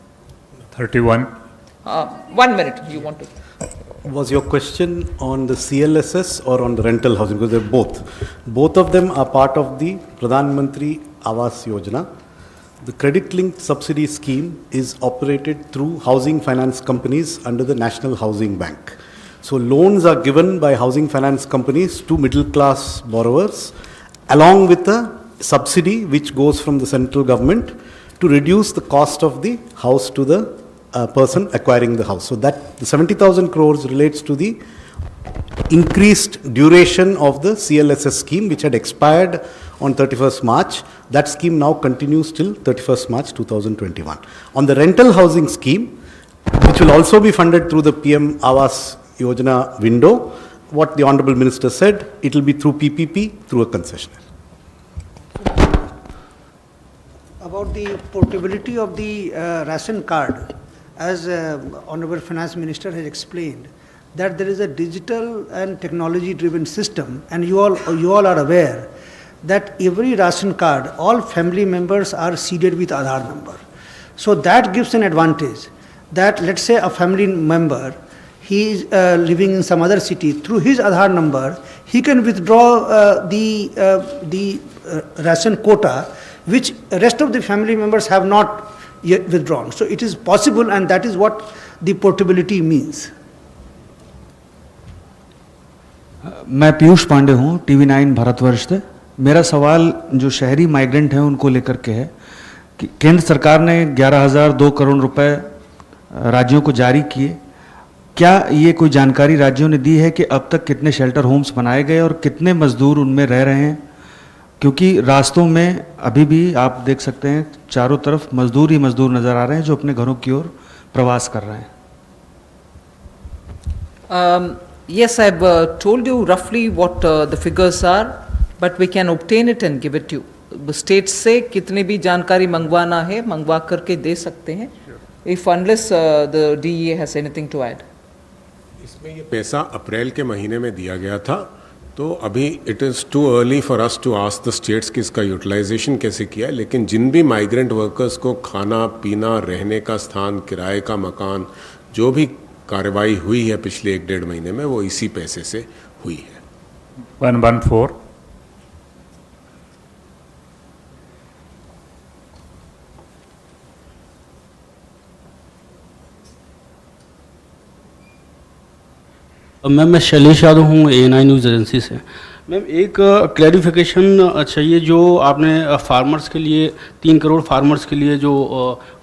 31. 1 minute, you want to? Was your question on the CLSS or on the rental housing? Because they're both. Both of them are part of the Pradhan Mantri Awas Yojana. The credit-linked subsidy scheme is operated through housing finance companies under the National Housing Bank. So loans are given by housing finance companies to middle-class borrowers along with a subsidy which goes from the central government to reduce the cost of the house to the person acquiring the house. So that the 70,000 crores relates to the increased duration of the CLSS scheme which had expired on 31st March. That scheme now continues till 31st March 2021. On the rental housing scheme, which will also be funded through the PM Awas Yojana window, what the Honorable Minister said, it will be through PPP, through a concessionaire. About the portability of the ration card, as Honorable Finance Minister has explained, that there is a digital and technology-driven system, and you all are aware that every ration card, all family members are seeded with Aadhaar number. So that gives an advantage that, let's say, a family member, he is living in some other city, through his Aadhaar number, he can withdraw the ration quota, which rest of the family members have not yet withdrawn. So it is possible, and that is what the portability means. मैं पीयूष पांडे हूँ TV9 Bharatvarsh से। मेरा सवाल जो शहरी migrant हैं उनको लेकर के है कि केंद्र सरकार ने 11,002 करोड़ रुपए राज्यों को जारी किए। क्या ये कोई जानकारी राज्यों ने दी है कि अब तक कितने शेल्टर होम्स बनाए गए और कितने मजदूर उनमें रह रहे हैं? क्योंकि रास्तों में अभी भी आप देख सकते हैं चारों तरफ मजदूर ही मजदूर नजर आ रहे हैं जो अपने घरों की ओर प्रवास कर रहे हैं। Yes, I've told you roughly what the figures are, but we can obtain it and give it to you. States से कितने भी जानकारी मंगवाना है मंगवा करके दे सकते हैं. If unless the DEA has anything to add. इसमें ये पैसा अप्रैल के महीने में दिया गया था, तो अभी it is too early for us to ask the states कि इसका यूटिलाइजेशन कैसे किया है, लेकिन जिन भी माइग्रेंट वर्कर्स को खाना पीना रहने का स्थान किराए का मकान जो भी कार्रवाई हुई है पिछले 1-1.5 महीने में वो इसी पैसे से हुई है. 114. मैम मैं शैलेश यादव हूँ ANI न्यूज़ एजेंसी से। मैम एक क्लैरिफिकेशन चाहिए, जो आपने फार्मर्स के लिए 3 करोड़ फार्मर्स के लिए जो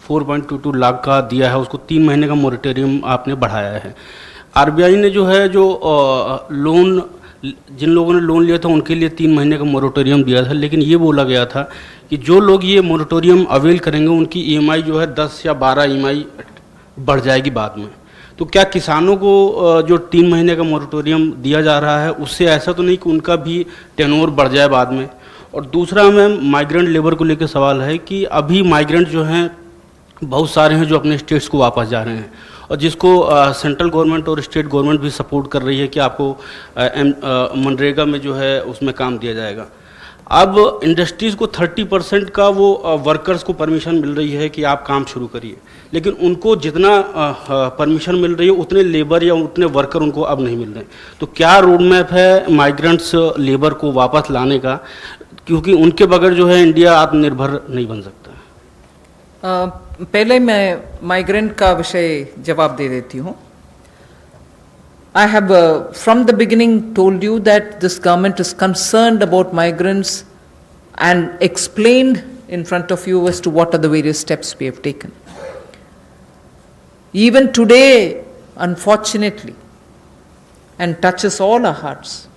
4.22 लाख का दिया है, उसको 3 महीने का मोरेटोरियम आपने बढ़ाया है। RBI ने जो है जो लोन, जिन लोगों ने लोन लिया था उनके लिए 3 महीने का मोरेटोरियम दिया था, लेकिन ये बोला गया था कि जो लोग ये मोरेटोरियम अवेल करेंगे उनकी EMI जो है 10 या 12 EMI बढ़ जाएगी बाद में। तो क्या किसानों को जो 3 महीने का मोरेटोरियम दिया जा रहा है उससे ऐसा तो नहीं कि उनका भी टेनोर बढ़ जाए बाद में? और दूसरा मैम माइग्रेंट लेबर को लेकर सवाल है कि अभी माइग्रेंट जो हैं बहुत सारे हैं जो अपने स्टेट्स को वापस जा रहे हैं, और जिसको सेंट्रल गवर्नमेंट और स्टेट गवर्नमेंट भी सपोर्ट कर रही है कि आपको मनरेगा में जो है उसमें काम दिया जाएगा। अब इंडस्ट्रीज़ को 30% का वो वर्कर्स को परमिशन मिल रही है कि आप काम शुरू करिए, लेकिन उनको जितना परमिशन मिल रही है उतने लेबर या उतने वर्कर उनको अब नहीं मिल रहे। तो क्या रोड मैप है माइग्रेंट्स लेबर को वापस लाने का, क्योंकि उनके बगैर जो है इंडिया आत्मनिर्भर नहीं बन सकता? पहले मैं माइग्रेंट का विषय जवाब दे देती हूँ। I have from the beginning told you that this government is concerned about migrants and explained in front of you as to what are the various steps we have taken. Even today, unfortunately, and touches all our hearts,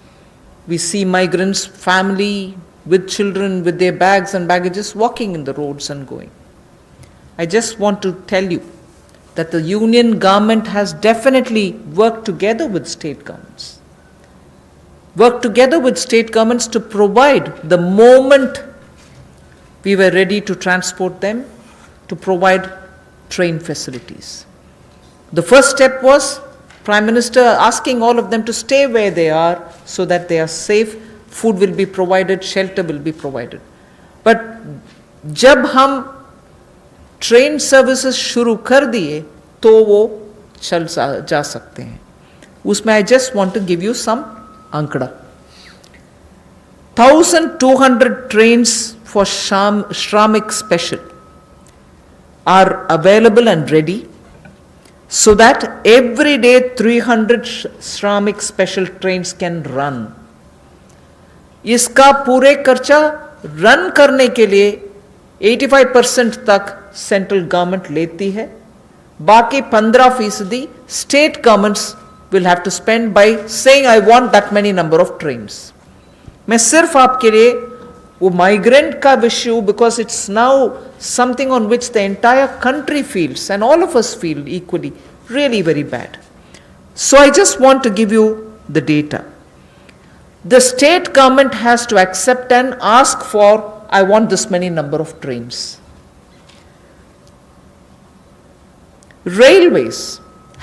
we see migrants, family with children, with their bags and baggages walking in the roads and going. I just want to tell you that the union government has definitely worked together with state governments. Worked together with state governments to provide, the moment we were ready to transport them, to provide train facilities. The first step was Prime Minister asking all of them to stay where they are so that they are safe, food will be provided, shelter will be provided. But जब हम train services शुरू कर दिए तो वो चल जा सकते हैं। उसमें I just want to give you some आंकड़ा। 1200 trains for Shramik Special are available and ready, so that every day 300 Shramik Special trains can run. इसका पूरे खर्चा रन करने के लिए 85% तक सेंट्रल गवर्नमेंट लेती है, बाकी 15% state governments will have to spend by saying I want that many number of trains. मैं सिर्फ आपके लिए वो माइग्रेंट का विषय, because it's now something on which the entire country feels and all of us feel equally really very bad, so I just want to give you the data. The state government has to accept and ask for, I want this many number of trains. Railways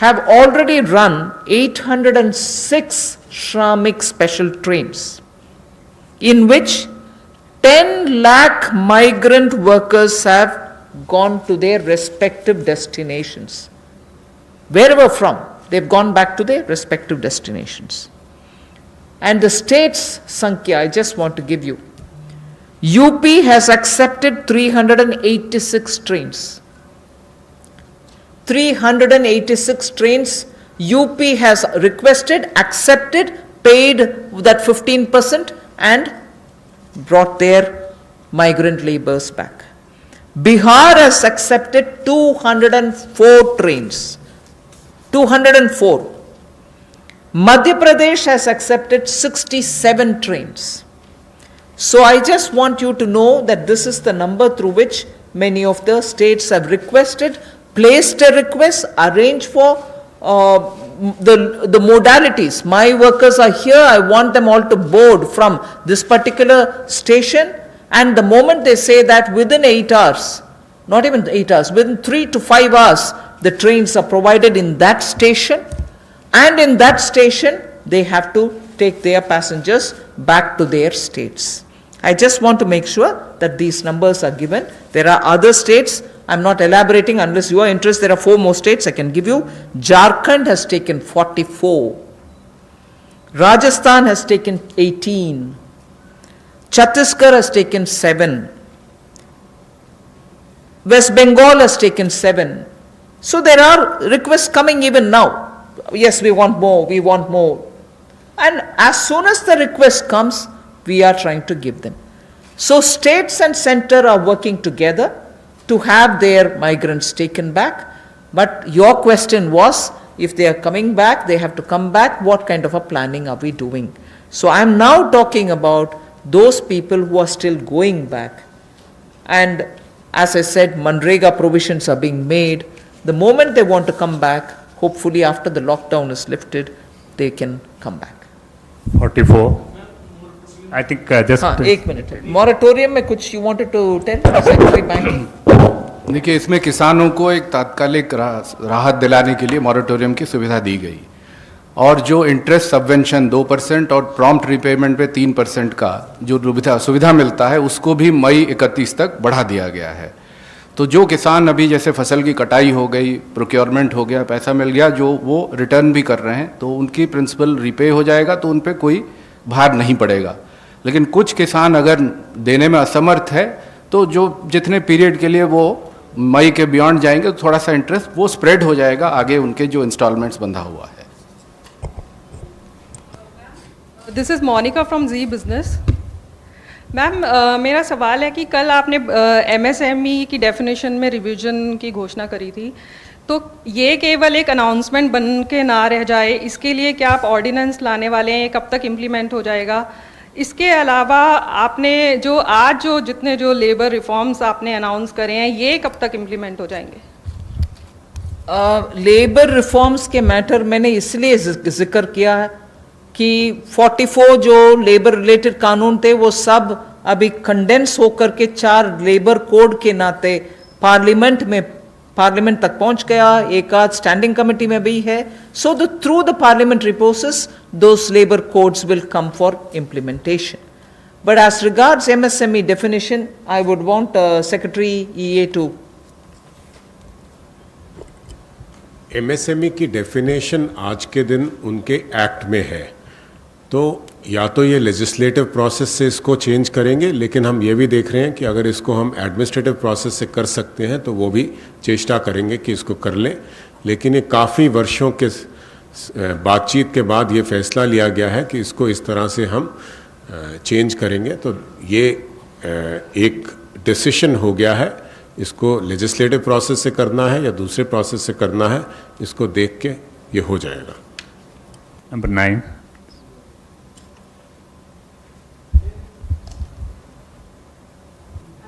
have already run 806 Shramik special trains, in which 10 lakh migrant workers have gone to their respective destinations. Wherever from, they've gone back to their respective destinations. And the state's Sankhya, I just want to give you. UP has accepted 386 trains. 386 trains UP has requested, accepted, paid that 15% and brought their migrant laborers back. Bihar has accepted 204 trains. 204. Madhya Pradesh has accepted 67 trains. So I just want you to know that this is the number through which many of the states have requested, placed a request, arranged for the modalities. My workers are here, I want them all to board from this particular station, and the moment they say that within 8 hours, not even 8 hours, within 3 to 5 hours, the trains are provided in that station. And in that station, they have to take their passengers back to their states. I just want to make sure that these numbers are given. There are other states, I'm not elaborating unless you are interested. There are 4 more states I can give you. Jharkhand has taken 44. Rajasthan has taken 18. Chhattisgarh has taken 7. West Bengal has taken 7. So there are requests coming even now. Yes, we want more, we want more. And as soon as the request comes, we are trying to give them. So states and center are working together to have their migrants taken back. But your question was, if they are coming back, they have to come back, what kind of a planning are we doing? So I am now talking about those people who are still going back. And as I said, Manrega provisions are being made. The moment they want to come back, hopefully after the lockdown is lifted, they can come back. 44. I think just... हाँ, एक minute moratorium में कुछ you wanted to tell Secretary Banking? देखिए, इसमें किसानों को एक तात्कालिक राहत दिलाने के लिए मॉरेटोरियम की सुविधा दी गई और जो इंटरेस्ट सबवेंशन 2% और प्रॉम्प्ट रिपेमेंट पे 3% का जो सुविधा मिलता है उसको भी मई 31 तक बढ़ा दिया गया है। तो जो किसान अभी जैसे फसल की कटाई हो गई, प्रोक्योरमेंट हो गया, पैसा मिल गया, जो वो रिटर्न भी कर रहे हैं तो उनकी प्रिंसिपल रिपे हो जाएगा, तो उन पर कोई भार नहीं पड़ेगा। लेकिन कुछ किसान अगर देने में असमर्थ है तो जो जितने पीरियड के लिए वो मई के बियॉन्ड जाएंगे तो थोड़ा सा इंटरेस्ट वो स्प्रेड हो जाएगा आगे उनके जो इंस्टॉलमेंट्स बंधा हुआ है। This is Monica from Zee business. Ma'am मेरा सवाल है कि कल आपने एमएसएमई की डेफिनेशन में रिवीजन की घोषणा करी थी, तो ये केवल एक अनाउंसमेंट बन के ना रह जाए, इसके लिए क्या आप ऑर्डिनेंस लाने वाले हैं, कब तक इम्प्लीमेंट हो जाएगा? इसके अलावा आपने जो जितने लेबर रिफॉर्म्स आपने अनाउंस करे हैं, ये कब तक इम्प्लीमेंट हो जाएंगे? लेबर रिफॉर्म्स के मैटर मैंने इसलिए जिक्र किया है कि 44 जो लेबर रिलेटेड कानून थे वो सब अभी कंडेंस होकर के 4 लेबर कोड के नाते पार्लियामेंट तक पहुंच गया, एक आध स्टैंडिंग कमेटी में भी है। So through the parliamentary process those labour codes will come for implementation. But as regards MSME definition, I would want secretary EA to. MSME की डेफिनेशन आज के दिन उनके एक्ट में है, तो या तो ये लेजिस्लेटिव प्रोसेस से इसको चेंज करेंगे, लेकिन हम ये भी देख रहे हैं कि अगर इसको हम एडमिनिस्ट्रेटिव प्रोसेस से कर सकते हैं तो वो भी चेष्टा करेंगे कि इसको कर लें। लेकिन ये काफ़ी वर्षों के बातचीत के बाद ये फैसला लिया गया है कि इसको इस तरह से हम चेंज करेंगे, तो ये एक डिसीशन हो गया है। इसको लेजिस्लेटिव प्रोसेस से करना है या दूसरे प्रोसेस से करना है, इसको देख के ये हो जाएगा। Number 9।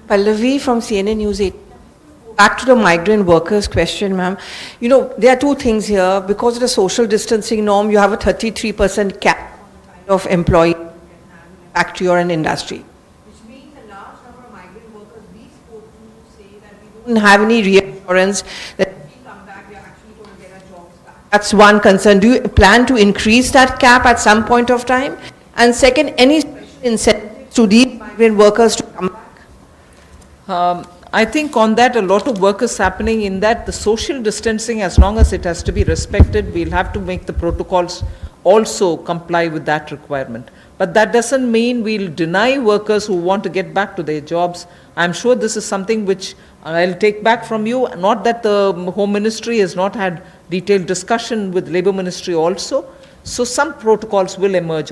Pallavi from CNN News 8. Back to the migrant workers question, ma'am. You know, there are two things here. Because of the social distancing norm, you have a 33% cap of employee factory or an industry. Which means a large number of migrant workers we spoke to say that we don't have any reassurance that if we come back, we are actually going to get our jobs back. That's one concern. Do you plan to increase that cap at some point of time? And second, any special incentives to these migrant workers to come back? I think on that a lot of work is happening in that the social distancing, as long as it has to be respected, we'll have to make the protocols also comply with that requirement. But that doesn't mean we'll deny workers who want to get back to their jobs. I'm sure this is something which I'll take back from you. Not that the Home Ministry has not had detailed discussion with Labour Ministry also. So some protocols will emerge on